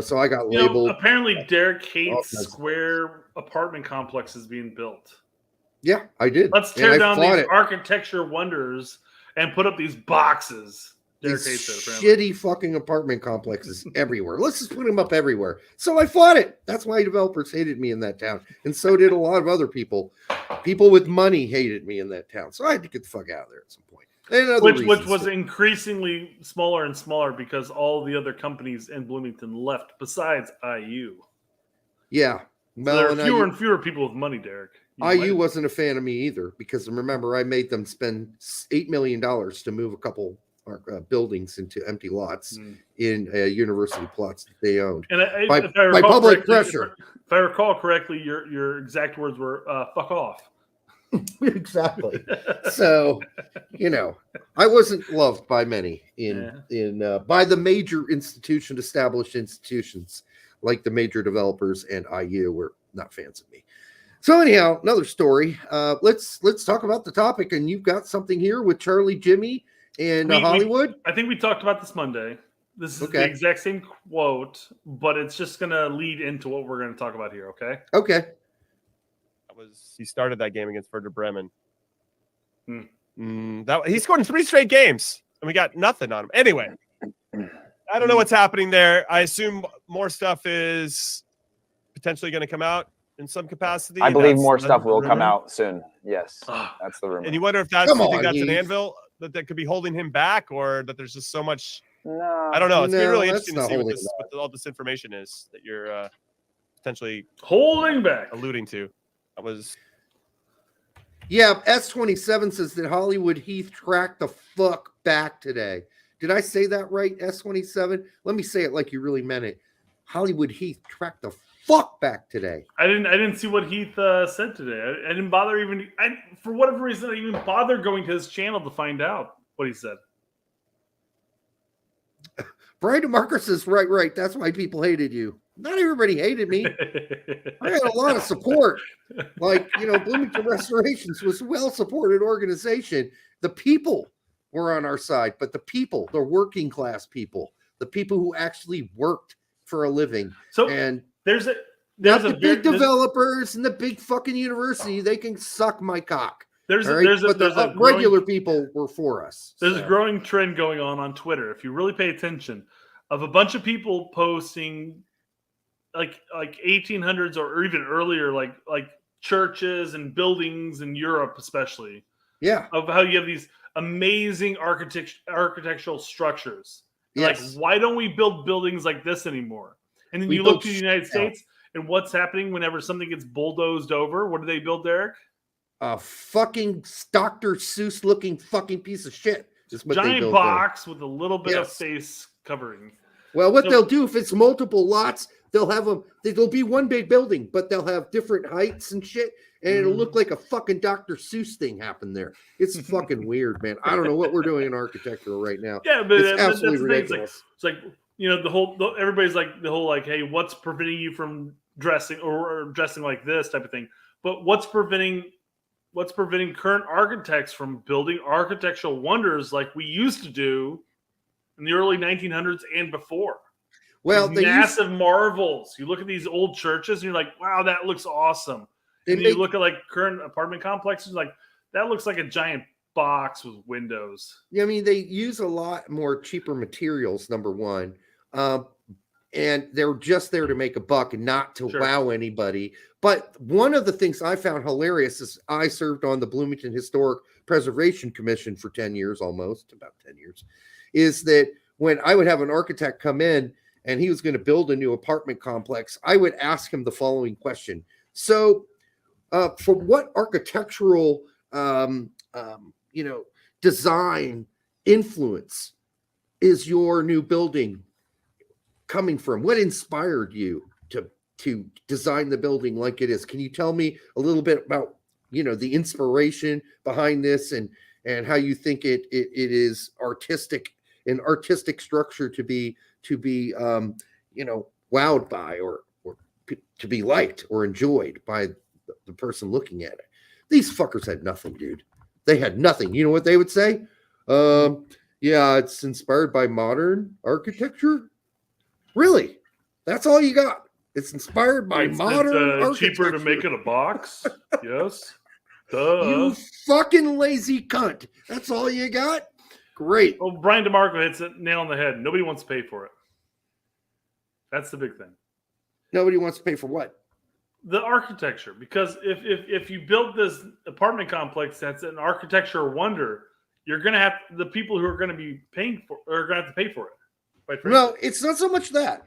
So I got labeled.
Apparently, Derek hates square apartment complexes being built.
Yeah, I did.
Let's tear down these architecture wonders and put up these boxes. Derek hates it,
shitty fucking apartment complexes everywhere. Let's just put them up everywhere. So I fought it. That's why developers hated me in that town. And so did a lot of other people. People with money hated me in that town. So I had to get the fuck out of there at some point.
Which was increasingly smaller and smaller because all the other companies in Bloomington left besides IU.
Yeah.
Well, so there are fewer and fewer people with money, Derek.
IU wasn't a fan of me either because remember, I made them spend $8 million to move a couple buildings into empty lots in university plots that they owned.
And
by public pressure.
If I recall correctly, your exact words were "fuck off."
Exactly. So, I wasn't loved by many by the major established institutions like the major developers, and IU were not fans of me. So anyhow, another story. Let's talk about the topic, and you've got something here with Charlie, Jimmy, and Hollywood.
I think we talked about this Monday. This is the exact same quote, but it's just going to lead into what we're going to talk about here. Okay.
Okay.
He started that game against Werder Bremen. He scored in 3 straight games, and we got nothing on him. Anyway, I don't know what's happening there. I assume more stuff is potentially going to come out in some capacity.
I believe more stuff will come out soon. Yes, that's the rumor.
And you wonder if that's an anvil that could be holding him back, or that there's just so much.
No,
I don't know. It's really interesting to see what all this information is that you're potentially
holding back,
alluding to.
S27 says that Hollywood Heath tracked the fuck back today. Did I say that right, S27? Let me say it like you really meant it. Hollywood Heath tracked the fuck back today.
I didn't see what Heath said today. I didn't bother for whatever reason, I even bothered going to his channel to find out what he said.
Brian DeMarco says, right. That's why people hated you. Not everybody hated me. I had a lot of support. Like, Bloomington Restorations was a well-supported organization. The people were on our side, but the people, the working class people, the people who actually worked for a living.
So
and
there's
the big developers and the big fucking university, they can suck my cock. But the regular people were for us.
There's a growing trend going on Twitter, if you really pay attention, of a bunch of people posting like 1800s or even earlier, like churches and buildings in Europe, especially.
Yeah.
Of how you have these amazing architectural structures.
Yes.
Like, why don't we build buildings like this anymore? And then you look to the United States, and what's happening whenever something gets bulldozed over? What do they build, Derek?
A fucking Dr. Seuss looking fucking piece of shit.
Giant box with a little bit of face covering.
Well, what they'll do if it's multiple lots, there'll be one big building, but they'll have different heights and shit, and it'll look like a fucking Dr. Seuss thing happened there. It's fucking weird, man. I don't know what we're doing in architecture right now.
Yeah, but
it's absolutely ridiculous.
It's like everybody's like hey, what's preventing you from dressing or dressing like this type of thing? But what's preventing current architects from building architectural wonders like we used to do in the early 1900s and before? Well, massive marvels. You look at these old churches and you're like, wow, that looks awesome. And you look at like current apartment complexes, like that looks like a giant box with windows.
Yeah, I mean, they use a lot more cheaper materials, number one. And they're just there to make a buck and not to wow anybody. But one of the things I found hilarious is I served on the Bloomington Historic Preservation Commission for 10 years, about 10 years, is that when I would have an architect come in and he was going to build a new apartment complex, I would ask him the following question. So for what architectural, design influence is your new building coming from? What inspired you to design the building like it is? Can you tell me a little bit about the inspiration behind this and how you think it is artistic structure to be wowed by or to be liked or enjoyed by the person looking at it? These fuckers had nothing, dude. They had nothing. You know what they would say? Yeah, it's inspired by modern architecture. Really? That's all you got? It's inspired by modern architecture.
Cheaper to make it a box? Yes. Duh.
You fucking lazy cunt. That's all you got? Great.
Well, Brian DeMarco hits it nail on the head. Nobody wants to pay for it. That's the big thing.
Nobody wants to pay for what?
The architecture. Because if you build this apartment complex that's an architecture wonder, you're going to have the people who are going to be paying for are going to have to pay for it.
No, it's not so much that.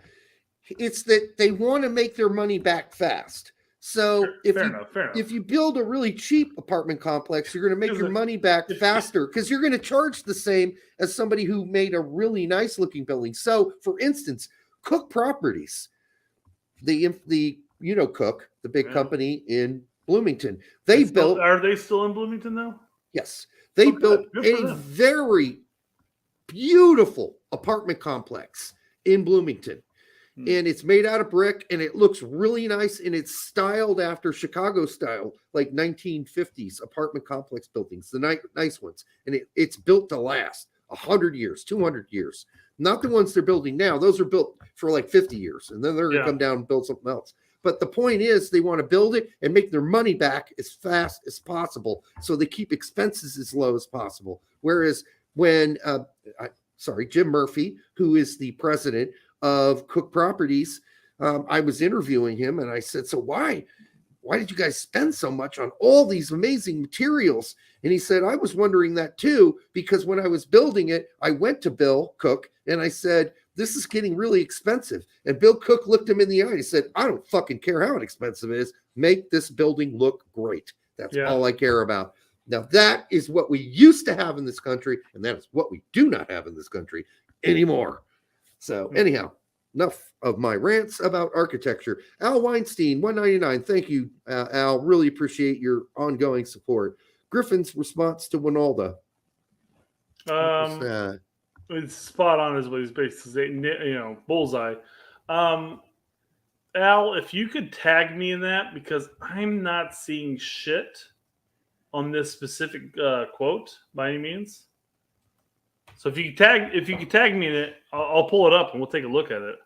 It's that they want to make their money back fast. So if you build a really cheap apartment complex, you're going to make your money back faster because you're going to charge the same as somebody who made a really nice looking building. So, for instance, Cook Properties, Cook, the big company in Bloomington,
Are they still in Bloomington though?
Yes, they built a very beautiful apartment complex in Bloomington. And it's made out of brick and it looks really nice and it's styled after Chicago style, like 1950s apartment complex buildings, the nice ones. And it's built to last 100 years, 200 years. Not the ones they're building now. Those are built for like 50 years and then they're going to come down and build something else. But the point is they want to build it and make their money back as fast as possible. So they keep expenses as low as possible. Whereas when, Jim Murphy, who is the president of Cook Properties, I was interviewing him and I said, so why did you guys spend so much on all these amazing materials? And he said, I was wondering that too, because when I was building it, I went to Bill Cook and I said, this is getting really expensive. And Bill Cook looked him in the eye. He said, I don't fucking care how expensive it is. Make this building look great. That's all I care about. Now, that is what we used to have in this country, and that is what we do not have in this country anymore. So, anyhow, enough of my rants about architecture. Al Weinstein, 199. Thank you, Al. Really appreciate your ongoing support. Griffin's response to Wynalda.
It's spot on is what he's basically saying, bullseye. Al, if you could tag me in that, because I'm not seeing shit on this specific quote by any means. So if you could tag me in it, I'll pull it up and we'll take a look at it.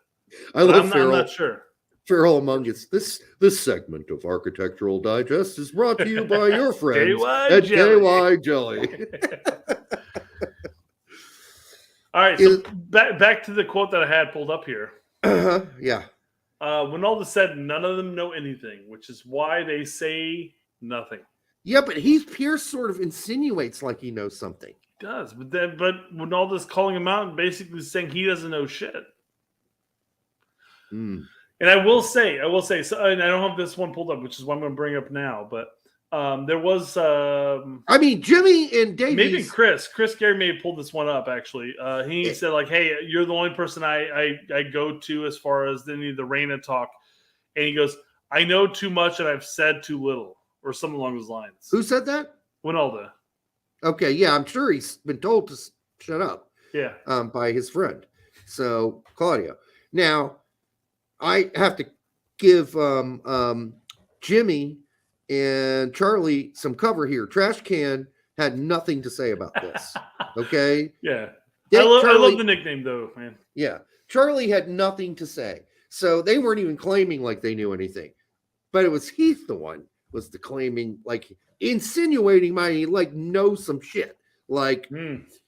I love
I'm
Farrell.
not sure.
Farrell Among Us. This segment of Architectural Digest is brought to you by your friends at KY Jelly.
All right, so back to the quote that I had pulled up here.
Yeah.
Wynalda said none of them know anything, which is why they say nothing.
Yeah, but Pierce sort of insinuates like he knows something.
He does, but Wynalda's calling him out and basically saying he doesn't know shit.
Mm.
And I will say, so, and I don't have this one pulled up, which is what I'm going to bring up now, but there was...
Jimmy and Davies...
Maybe Chris Gary may have pulled this one up, actually. He said, like, hey, you're the only person I go to as far as any of the Reyna talk. And he goes, I know too much and I've said too little, or something along those lines.
Who said that?
Wynalda.
Okay, yeah, I'm sure he's been told to shut up.
Yeah.
By his friend. So, Claudio. Now, I have to give Jimmy and Charlie some cover here. Trash Can had nothing to say about this. Okay?
Yeah. I love the nickname, though, man.
Yeah. Charlie had nothing to say. So they weren't even claiming like they knew anything. But it was Heath was the claiming, like insinuating knows some shit. Like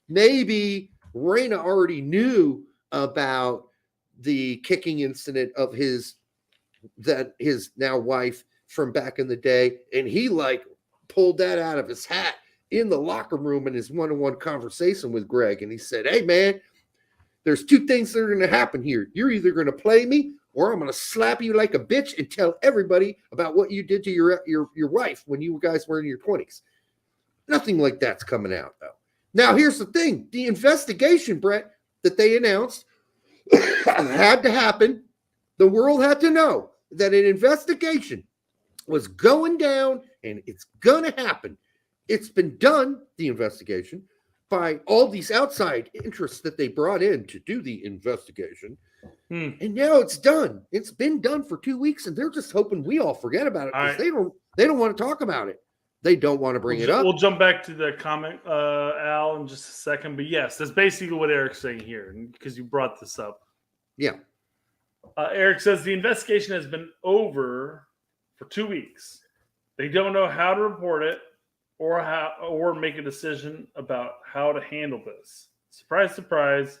maybe Reyna already knew about the kicking incident of his now wife from back in the day, and he pulled that out of his hat in the locker room in his one-on-one conversation with Greg, and he said, hey man, there's two things that are going to happen here. You're either going to play me or I'm going to slap you like a bitch and tell everybody about what you did to your wife when you guys were in your 20s. Nothing like that's coming out, though. Now, here's the thing. The investigation, Brett, that they announced had to happen. The world had to know that an investigation was going down, and it's going to happen. It's been done, the investigation, by all these outside interests that they brought in to do the investigation. And now it's done. It's been done for 2 weeks, and they're just hoping we all forget about it because they don't want to talk about it. They don't want to bring it up.
We'll jump back to the comment, Al, in just a second. But yes, that's basically what Eric's saying here, because you brought this up.
Yeah.
Eric says the investigation has been over for 2 weeks. They don't know how to report it or make a decision about how to handle this. Surprise, surprise.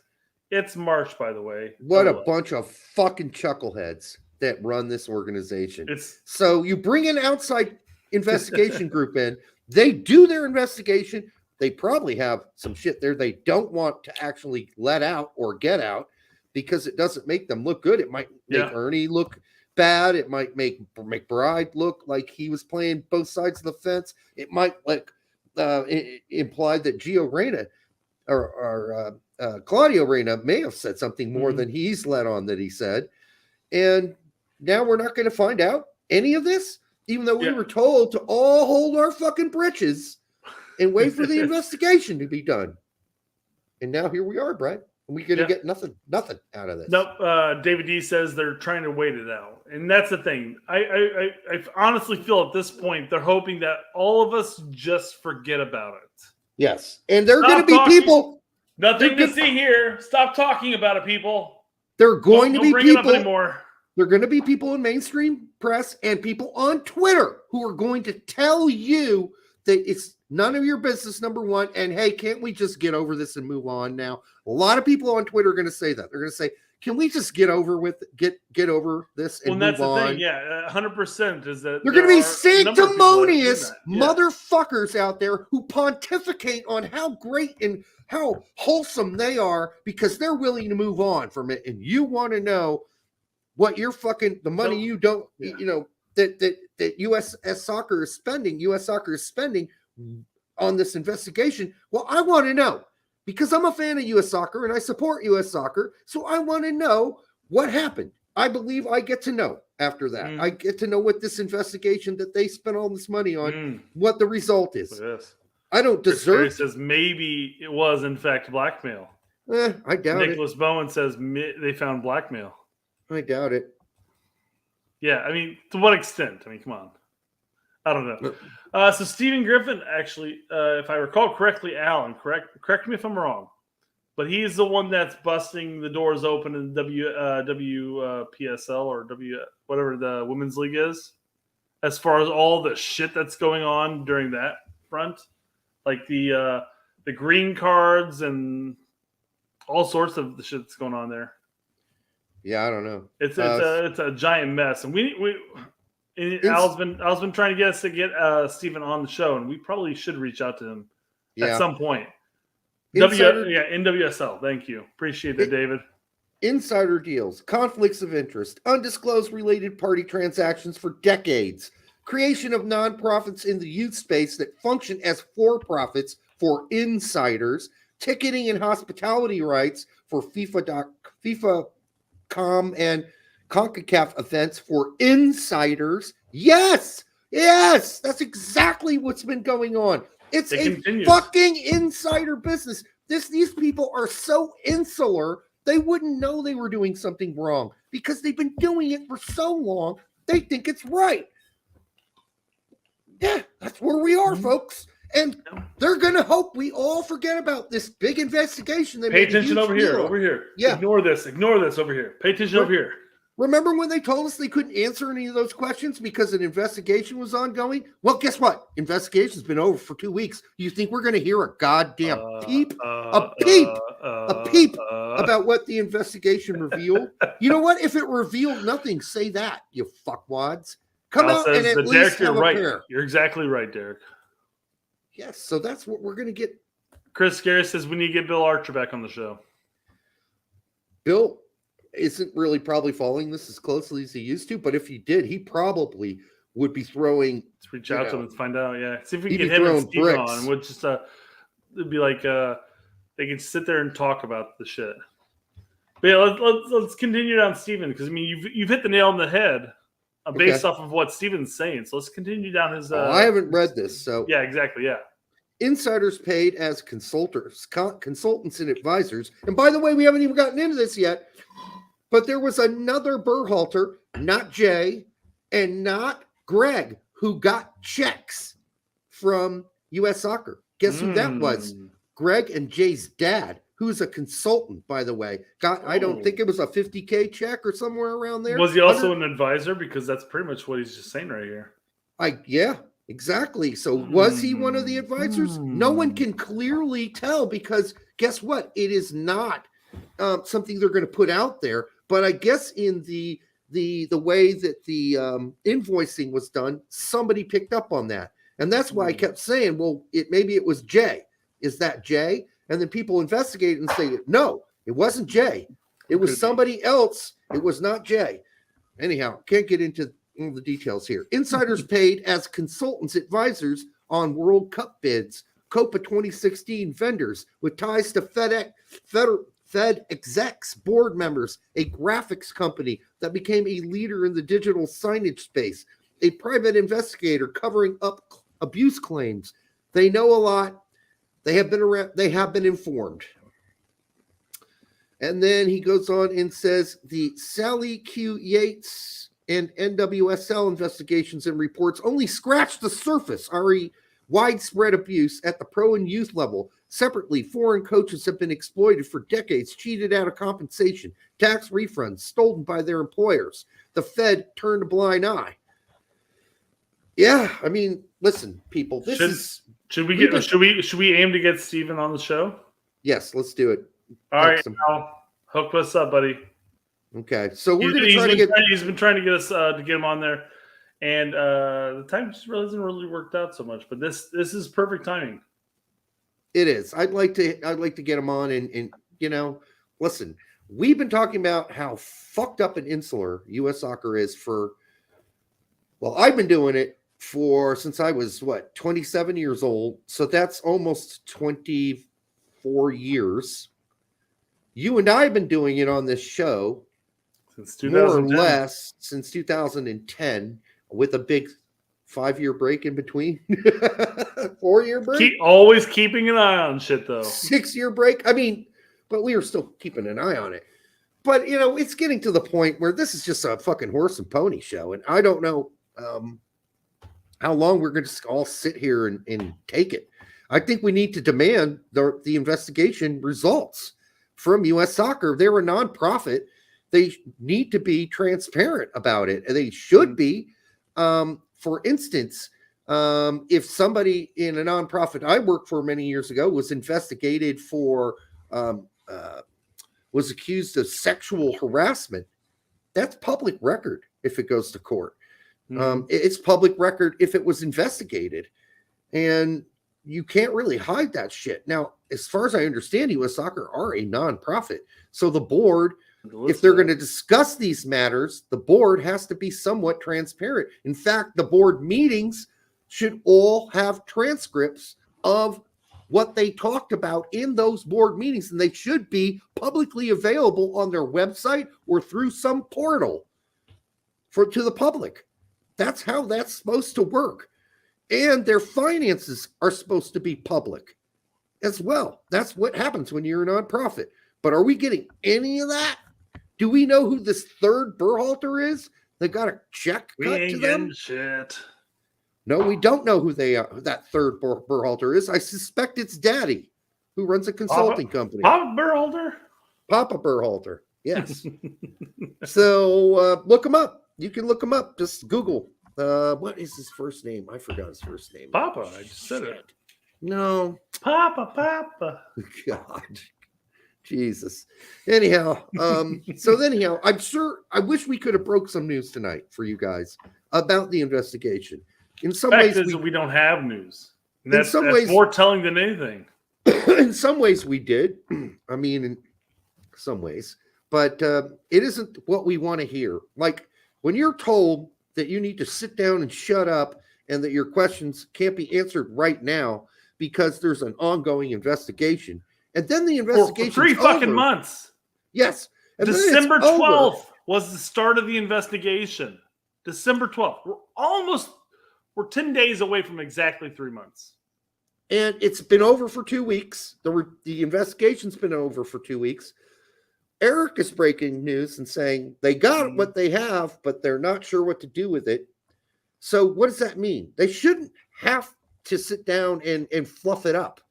It's March, by the way.
What a bunch of fucking chuckleheads that run this organization. So you bring an outside investigation group in. They do their investigation. They probably have some shit there they don't want to actually let out or get out because it doesn't make them look good. It might make Ernie look bad. It might make McBride look like he was playing both sides of the fence. It might imply that Gio Reyna or Claudio Reyna may have said something more than he's let on that he said. And now we're not going to find out any of this, even though we were told to all hold our fucking britches and wait for the investigation to be done. And now here we are, Brett. And we're going to get nothing out of this.
Nope. David D says they're trying to wait it out. And that's the thing. I honestly feel at this point, they're hoping that all of us just forget about it.
Yes. And they're going to be people.
Nothing to see here. Stop talking about it, people.
They're going to be
bring
people.
It up anymore.
They're going to be people in mainstream press and people on Twitter who are going to tell you that it's none of your business, number one. And hey, can't we just get over this and move on now? A lot of people on Twitter are going to say that. They're going to say, can we just get over this and move on?
The thing. Yeah, 100% is that
they're going to be sanctimonious motherfuckers out there who pontificate on how great and how wholesome they are because they're willing to move on from it. And you want to know what you're the money you don't, that U.S. soccer is spending on this investigation. Well, I want to know because I'm a fan of U.S. soccer and I support U.S. soccer. So I want to know what happened. I believe I get to know after that. I get to know what this investigation that they spent all this money on, what the result is.
Yes.
I don't deserve.
It says maybe it was in fact blackmail.
I doubt
Nicholas Bowen says they found blackmail.
it. I doubt it.
Yeah, I mean, to what extent? I mean, come on. I don't know. So Stephen Griffin, actually, if I recall correctly, Alan, correct me if I'm wrong, but he's the one that's busting the doors open in WPSL or whatever the women's league is, as far as all the shit that's going on during that front, like the green cards and all sorts of the shit that's going on there.
Yeah, I don't know.
It's a giant mess, and Al's been trying to get us to get Stephen on the show, and we probably should reach out to him at some point. NWSL. Thank you. Appreciate that, David.
Insider deals, conflicts of interest, undisclosed related party transactions for decades, creation of nonprofits in the youth space that function as for-profits for insiders, ticketing and hospitality rights for FIFA.com and CONCACAF events for insiders. Yes, that's exactly what's been going on. It continues. Fucking insider business. These people are so insular, they wouldn't know they were doing something wrong because they've been doing it for so long, they think it's right. Yeah, that's where we are, folks. And they're going to hope we all forget about this big investigation.
Pay attention over here. Yeah. Ignore this over here. Pay attention over here.
Remember when they told us they couldn't answer any of those questions because an investigation was ongoing? Well, guess what? Investigation's been over for 2 weeks. You think we're going to hear a goddamn peep about what the investigation revealed? You know what? If it revealed nothing, say that, you fuckwads. Come out and at least have a pair.
You're exactly right, Derek.
Yes, so that's what we're going to get.
Chris Garris says we need to get Bill Archer back on the show.
Bill isn't really probably following this as closely as he used to, but if he did, he probably would be throwing.
Let's reach out to him and find out. Yeah, see if we can get him and Steve on. And we'll just it'd be like they can sit there and talk about the shit. But yeah, let's continue down Steven, because I mean you've hit the nail on the head based off of what Steven's saying. So let's continue down his.
I haven't read this, so
yeah, exactly, yeah.
Insiders paid as consultants and advisors. And by the way, we haven't even gotten into this yet. But there was another Berhalter, not Jay and not Greg, who got checks from U.S. Soccer. Guess who that was? Greg and Jay's dad, who's a consultant, by the way. I don't think it was a $50K check or somewhere around there.
Was he also an advisor? Because that's pretty much what he's just saying right here.
Yeah, exactly. So was he one of the advisors? No one can clearly tell because guess what? It is not something they're going to put out there. But I guess in the way that the invoicing was done, somebody picked up on that. And that's why I kept saying, well, maybe it was Jay. Is that Jay? And then people investigate and say, no, it wasn't Jay. It was somebody else. It was not Jay. Anyhow, can't get into all the details here. Insiders paid as consultants, advisors on World Cup bids, Copa 2016 vendors with ties to Fed execs, board members, a graphics company that became a leader in the digital signage space, a private investigator covering up abuse claims. They know a lot. They have been informed. And then he goes on and says the Sally Q. Yates and NWSL investigations and reports only scratched the surface. Widespread abuse at the pro and youth level. Separately, foreign coaches have been exploited for decades, cheated out of compensation, tax refunds, stolen by their employers. The Fed turned a blind eye. Yeah, I mean, listen, people.
Should we aim to get Steven on the show?
Yes, let's do it.
All right, Al, hook us up, buddy.
Okay, so we're going to try to get.
He's been trying to get us to get him on there, and the time just hasn't really worked out so much. But this is perfect timing.
It is. I'd like to get him on and listen, we've been talking about how fucked up and insular U.S. Soccer is I've been doing it since I was 27 years old. So that's almost 24 years. You and I have bin doing it on this show
since 2010.
More or less since 2010 with a big 5-year break in between. 4-year break.
Always keeping an eye on shit though.
6-year break. I mean, but we are still keeping an eye on it. But, you know, it's getting to the point where this is just a fucking horse and pony show. And I don't know how long we're going to all sit here and take it. I think we need to demand the investigation results from U.S. Soccer. They're a nonprofit. They need to be transparent about it. And they should be. For instance, if somebody in a nonprofit I worked for many years ago was investigated for was accused of sexual harassment, that's public record if it goes to court. It's public record if it was investigated. And you can't really hide that shit. Now, as far as I understand, U.S. Soccer are a nonprofit. So the board, if they're going to discuss these matters, the board has to be somewhat transparent. In fact, the board meetings should all have transcripts of what they talked about in those board meetings, and they should be publicly available on their website or through some portal to the public. That's how that's supposed to work. And their finances are supposed to be public as well. That's what happens when you're a nonprofit. But are we getting any of that? Do we know who this third Berhalter is? They got a check cut to them?
Shit.
No, we don't know who they are. Who that third Berhalter is. I suspect it's Daddy, who runs a consulting company.
Papa Berhalter?
Papa Berhalter. Yes. So look him up. You can look him up. Just Google. What is his first name? I forgot his first name.
Papa. I just said it.
No.
Papa.
God. Jesus. Anyhow, I'm sure I wish we could have broke some news tonight for you guys about the investigation. In some ways,
we don't have news. And
that's
more telling than anything.
In some ways, we did. I mean, in some ways, but it isn't what we want to hear. Like when you're told that you need to sit down and shut up, and that your questions can't be answered right now because there's an ongoing investigation, and then the investigation
for 3 fucking months.
Yes, and
December 12th was the start of the investigation. December 12th. We're 10 days away from exactly 3 months.
And it's been over for 2 weeks. The investigation's been over for 2 weeks. Eric is breaking news and saying they got what they have, but they're not sure what to do with it. So what does that mean? They shouldn't have to sit down and fluff it up.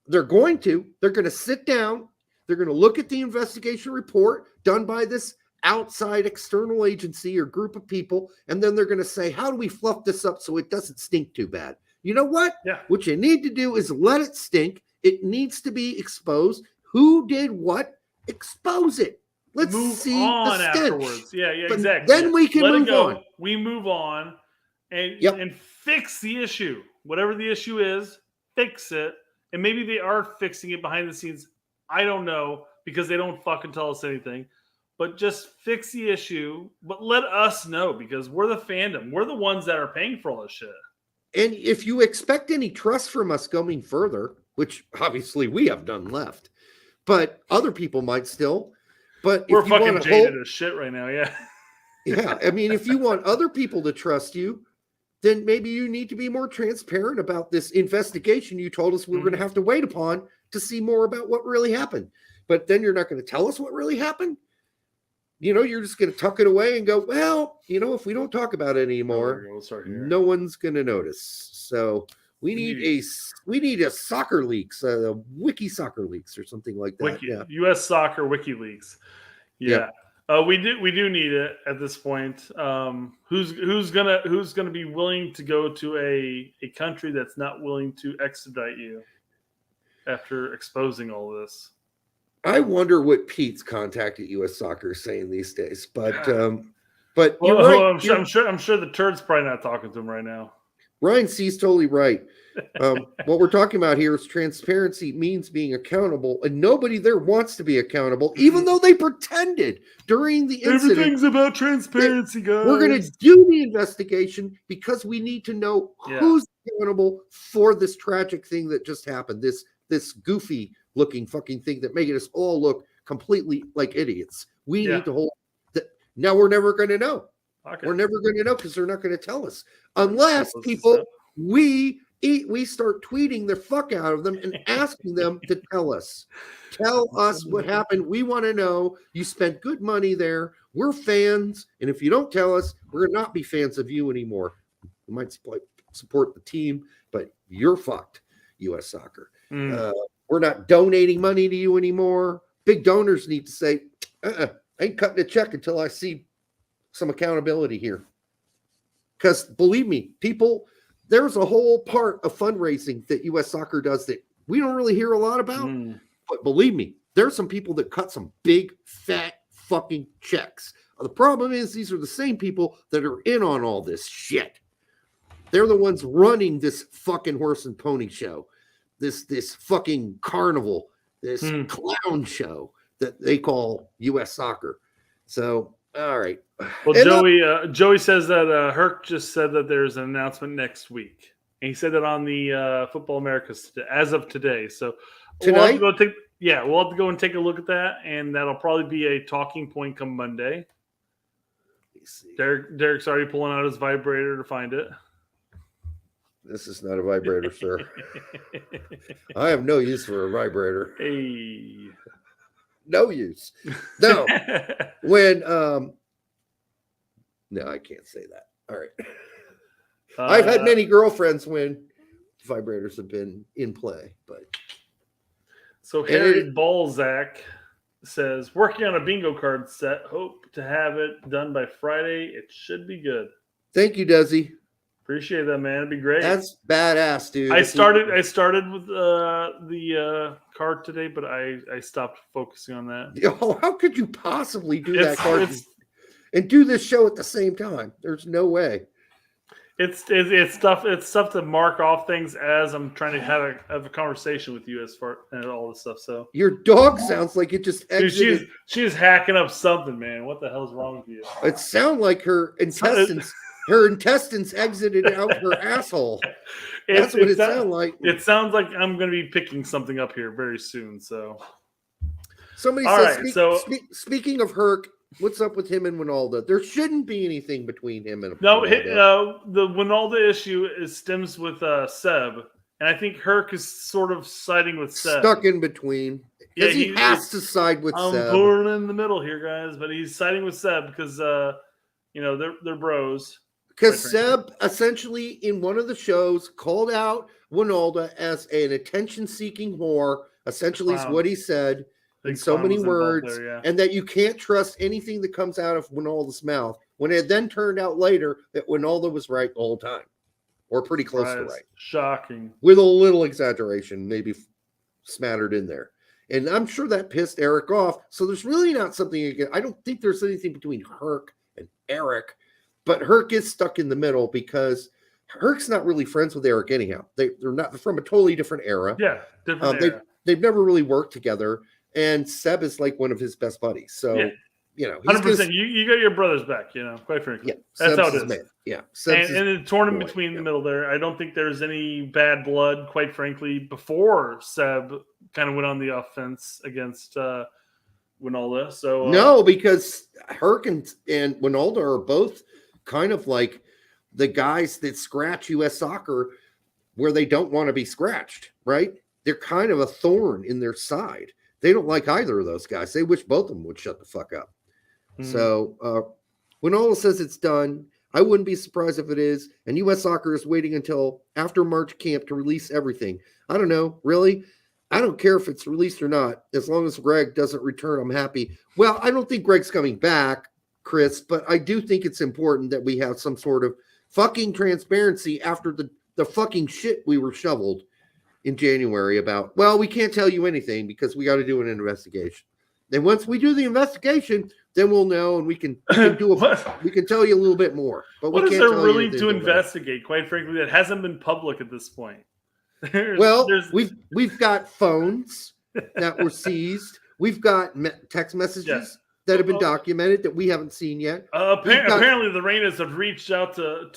They're going to sit down. They're going to look at the investigation report done by this outside external agency or group of people, and then they're going to say, how do we fluff this up so it doesn't stink too bad? You know what?
Yeah.
What you need to do is let it stink. It needs to be exposed. Who did what? Expose it. Let's
move
see
on
the stench.
afterwards. Yeah,
But
exactly.
then we can move on.
We move on and fix the issue. Whatever the issue is, fix it. And maybe they are fixing it behind the scenes. I don't know, because they don't fucking tell us anything. But just fix the issue. But let us know, because we're the fandom. We're the ones that are paying for all this shit.
And if you expect any trust from us going further, which obviously we have none left, but other people might still. But
we're
if you
fucking
want to
jaded as shit right now, yeah.
Yeah, I mean, if you want other people to trust you, then maybe you need to be more transparent about this investigation you told us we were going to have to wait upon to see more about what really happened. But then you're not going to tell us what really happened. You know, you're just going to tuck it away and go, well, you know, if we don't talk about it anymore, no one's going to notice. So we need a soccer leaks, a wiki soccer leaks or something like that.
U.S. Soccer WikiLeaks. Yeah. We do need it at this point. Who's gonna be willing to go to a country that's not willing to extradite you after exposing all this?
I wonder what Pete's contact at U.S. Soccer is saying these days. But you're
right. I'm sure the turd's probably not talking to him right now.
Ryan C's totally right. What we're talking about here is transparency means being accountable, and nobody there wants to be accountable, even though they pretended during the incident.
Everything's about transparency, guys.
We're going to do the investigation because we need to know who's accountable for this tragic thing that just happened. This goofy looking fucking thing that made us all look completely like idiots. We need to hold that. Now we're never going to know. Okay. We're never going to know because they're not going to tell us unless we we start tweeting the fuck out of them and asking them to tell us what happened. We want to know. You spent good money there. We're fans, and if you don't tell us, we're not be fans of you anymore. We might support the team, but you're fucked, U.S. Soccer. We're not donating money to you anymore. Big donors need to say, I ain't cutting a check until I see some accountability here. Because believe me, people, there's a whole part of fundraising that U.S. Soccer does that we don't really hear a lot about. But believe me, there's some people that cut some big, fat fucking checks. The problem is these are the same people that are in on all this shit. They're the ones running this fucking horse and pony show, this fucking carnival, this clown show that they call U.S. Soccer. So, all right.
Well, Joey says that Herc just said that there's an announcement next week. And he said that on the Football Americas as of today. So
tonight?
we'll have to go and take a look at that, and that'll probably be a talking point come Monday. Derek's already pulling out his vibrator to find it.
This is not a vibrator, sir. I have no use for a vibrator.
Hey.
No use. No. When no, I can't say that. All right. I've had many girlfriends when vibrators have been in play, but
so Harry Balzac says, working on a bingo card set. Hope to have it done by Friday. It should be good.
Thank you, Desi.
Appreciate that, man. It'd be great.
That's badass, dude.
I started with the card today, but I stopped focusing on that.
Oh, how could you possibly do that card and do this show at the same time? There's no way.
It's stuff to mark off things as I'm trying to have a conversation with you as far and all this stuff. So
your dog sounds like it just exited.
Dude, she's hacking up something, man. What the hell's wrong with you?
It sounds like her intestines. Her intestines exited out her asshole. That's what it sounds like.
It sounds like I'm going to be picking something up here very soon. So,
somebody says, speaking of Herc, what's up with him and Wynalda? There shouldn't be anything between him and
Wynalda. The Wynalda issue stems with Seb, and I think Herc is sort of siding with Seb.
Stuck in between.
Yeah,
he has to side with
Seb. I'm pulling in the middle here, guys, but he's siding with Seb because they're bros.
Because Seb essentially in one of the shows called out Wynalda as an attention-seeking whore. Essentially is what he said in so many words. And that you can't trust anything that comes out of Wynalda's mouth. When it then turned out later that Wynalda was right the whole time. Or pretty close to right.
Shocking.
With a little exaggeration, maybe smattered in there. And I'm sure that pissed Eric off. So there's really not something, I don't think there's anything between Herc and Eric. But Herc is stuck in the middle because Herc's not really friends with Eric anyhow. They're not from a totally different era.
Yeah, different era.
They've never really worked together. And Seb is like one of his best buddies. So,
100%. You got your brother's back, quite frankly.
Yeah,
that's
Seb's
how it is.
Man. Yeah.
And the tournament between the middle there, I don't think there's any bad blood, quite frankly, before Seb kind of went on the offense against Wynalda. So
no, because Herc and Wynalda are both kind of like the guys that scratch U.S. Soccer where they don't want to be scratched, right? They're kind of a thorn in their side. They don't like either of those guys. They wish both of them would shut the fuck up. So Wynalda says it's done. I wouldn't be surprised if it is. And U.S. Soccer is waiting until after March camp to release everything. I don't know. Really? I don't care if it's released or not. As long as Greg doesn't return, I'm happy. Well, I don't think Greg's coming back, Chris, but I do think it's important that we have some sort of fucking transparency after the fucking shit we were shoveled in January about, well, we can't tell you anything because we got to do an investigation. Then once we do the investigation, then we'll know and we can we can tell you a little bit more. But
what is there really to investigate, quite frankly, that hasn't been public at this point?
We've got phones that were seized. We've got text messages that have been documented that we haven't seen yet.
Apparently, the Reynas have reached out to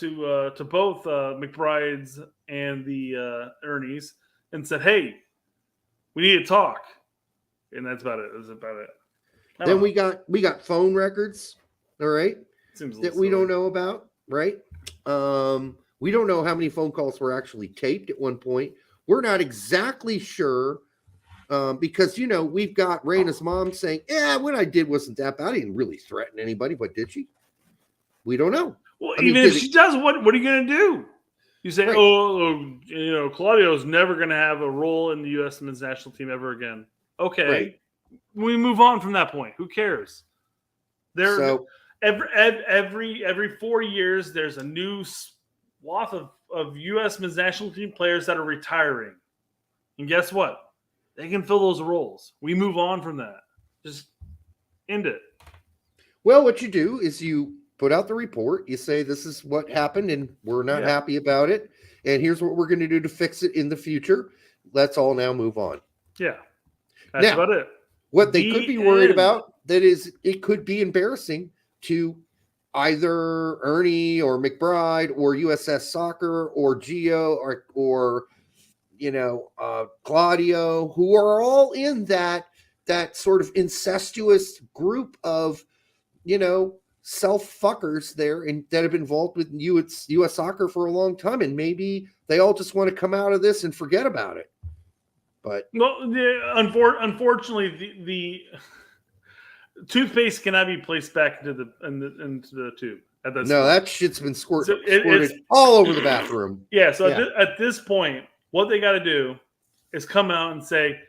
both McBride's and the Ernie's and said, "Hey, we need to talk," and that's about it. That's about it.
Then we got phone records, all right,
Seems
that we don't know about, right? We don't know how many phone calls were actually taped at one point. We're not exactly sure because, we've got Reyna's mom saying, what I did wasn't that bad. I didn't really threaten anybody, but did she? We don't know.
Well, even if she does, what are you going to do? You say, right. Claudio's never going to have a role in the U.S. men's national team ever again. Okay. Right. We move on from that point. Who cares? Every 4 years, there's a new swath of U.S. men's national team players that are retiring. And guess what? They can fill those roles. We move on from that. Just end it.
Well, what you do is you put out the report. You say this is what happened and we're not happy about it. And here's what we're going to do to fix it in the future. Let's all now move on.
Yeah. That's about it.
What they could be worried about, that is, it could be embarrassing to either Ernie or McBride or USS Soccer or Gio or Claudio, who are all in that sort of incestuous group of, self-fuckers there and that have been involved with U.S. Soccer for a long time. And maybe they all just want to come out of this and forget about it. But
unfortunately, the toothpaste cannot be placed back into the tube.
That shit's been squirted all over the bathroom.
Yeah. So at this point, what they got to do is come out and say,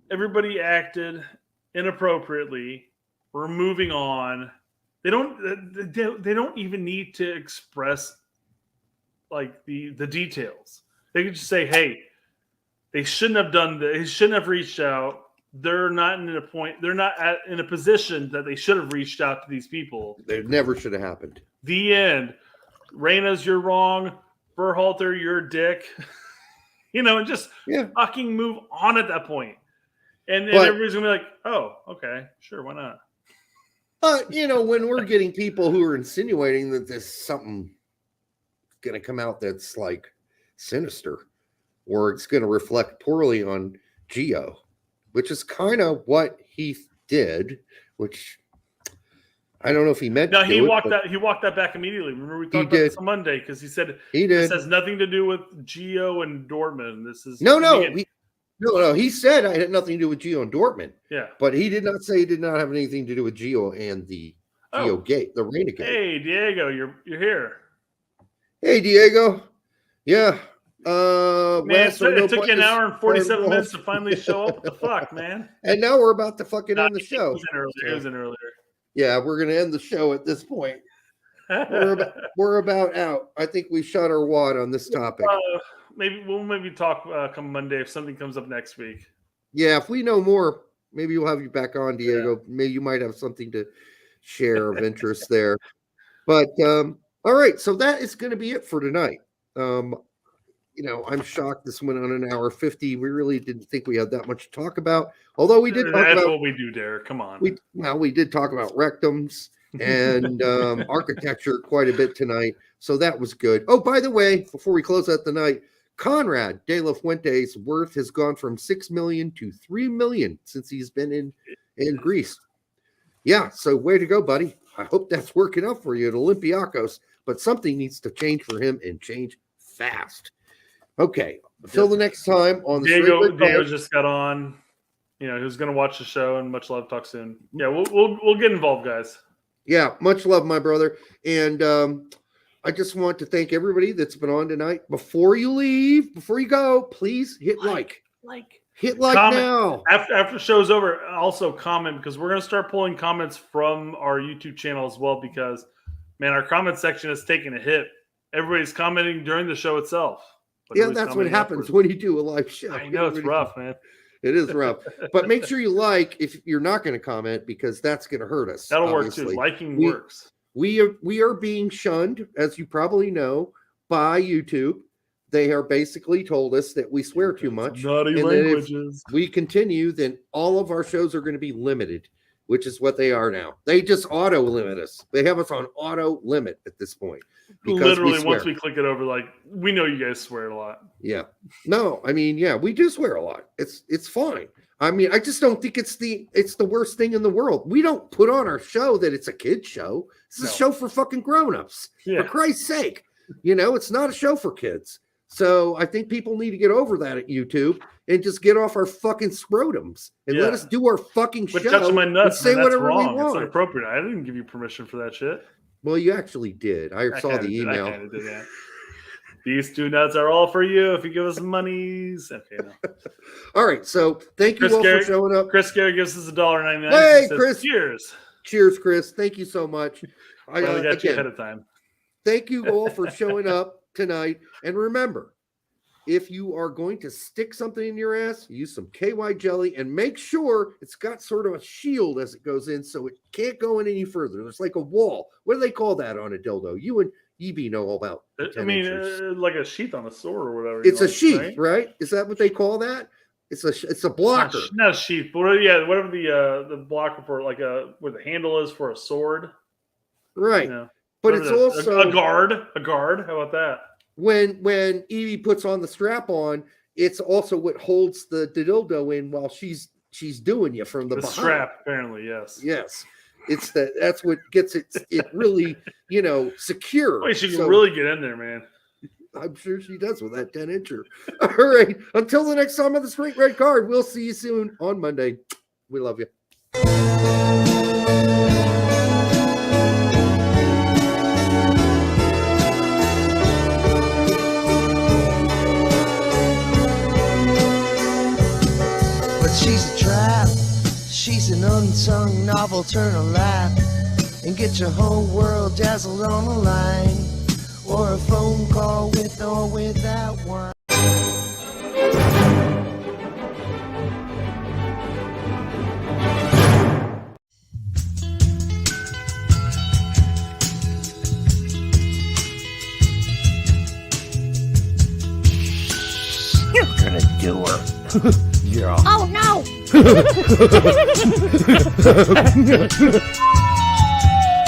everybody acted inappropriately. We're moving on. They don't even need to express like the details. They could just say, hey, they shouldn't have done this. They shouldn't have reached out. They're not in a position that they should have reached out to these people.
They never should have happened.
The end. Reyna's, you're wrong. Berhalter, you're a dick. And just fucking move on at that point. And then everybody's going to be like, oh, okay, sure, why not?
But, when we're getting people who are insinuating that there's something going to come out that's like sinister or it's going to reflect poorly on Gio, which is kind of what he did, which I don't know if he meant
to do it. He walked that back immediately. Remember we talked about this on Monday because he said this has nothing to do with Gio and Dortmund. This is
No, he said I had nothing to do with Gio and Dortmund.
Yeah.
But he did not say he did not have anything to do with Gio and the Gio-Gate, the Reyna-Gate.
Hey, Diego, you're here.
Hey, Diego. Yeah.
Man, it took you an hour and 47 minutes to finally show up. What the fuck, man?
And now we're about to fucking end the show.
It was in earlier.
Yeah, we're going to end the show at this point. We're about out. I think we shot our wad on this topic.
Maybe talk come Monday if something comes up next week.
Yeah, if we know more, maybe we'll have you back on, Diego. Yeah. Maybe you might have something to share of interest there. But all right, so that is going to be it for tonight. I'm shocked this went on an hour 50. We really didn't think we had that much to talk about. Although we did talk about
what we do, Derek. Come on.
We did talk about rectums and architecture quite a bit tonight. So that was good. Oh, by the way, before we close out the night, Conrad De La Fuente's worth has gone from $6 million to $3 million since he's been in Greece. Yeah, so way to go, buddy. I hope that's working out for you at Olympiacos, but something needs to change for him and change fast. Okay, until the next time on the
Diego just got on. He was going to watch the show, and much love. Talk soon. Yeah, we'll get involved, guys.
Yeah, much love, my brother. And I just want to thank everybody that's been on tonight. Before you leave, before you go, please hit like. Hit like comment now.
After the show's over, also comment because we're going to start pulling comments from our YouTube channel as well because, man, our comment section has taken a hit. Everybody's commenting during the show itself.
Yeah, that's what happens when you do a live show.
I know it's rough, man.
It is rough. But make sure you like if you're not going to comment because that's going to hurt us.
That'll obviously work too. Liking works.
We are being shunned, as you probably know, by YouTube. They are basically told us that we swear too much.
Naughty languages.
If we continue, then all of our shows are going to be limited, which is what they are now. They just auto limit us. They have us on auto limit at this point.
Literally, once we click it over, we know you guys swear a lot.
Yeah. No, I mean, yeah, we do swear a lot. It's fine. I mean, I just don't think it's the worst thing in the world. We don't put on our show that it's a kid show. It's a show for fucking grown-ups. Yeah. For Christ's sake. You know, it's not a show for kids. So I think people need to get over that at YouTube and just get off our fucking scrotums and let us do our fucking
Quit
show.
touching my nuts,
and say
man. That's
whatever we
wrong. It's
want.
inappropriate. I didn't give you permission for that shit.
Well, you actually did. I saw the email.
I kinda did that. These 2 nuts are all for you if you give us monies. Okay, no.
All right, so thank you
Chris
all
Garrett,
for showing up.
Chris Garrett gives us $1.99.
Hey,
says,
Chris.
Cheers.
Cheers, Chris. Thank you so much.
I got you ahead of time.
Thank you all for showing up tonight. And remember, if you are going to stick something in your ass, use some KY jelly and make sure it's got sort of a shield as it goes in so it can't go in any further. It's like a wall. What do they call that on a dildo? You and EB know all about.
I mean, like a sheath on a sword or whatever.
It's a sheath, right? Is that what they call that? It's a blocker.
Not a sheath, but whatever the blocker for, like where the handle is for a sword.
Right.
You know,
but it's also
a guard. A guard. How about that?
When Evie puts on the strap on, it's also what holds the dildo in while she's doing you from the behind.
Strap, apparently, yes.
Yes. It's that's what gets it really, secure.
Wait, she can really get in there, man.
I'm sure she does with that 10-incher. All right. Until the next time on the Straight Red Card, we'll see you soon on Monday. We love you.
But she's a trap. She's an unsung novel. Turn a lap and get your whole world dazzled on the line. Or a phone call with or without one.
You're gonna do her. Yeah.
Oh no!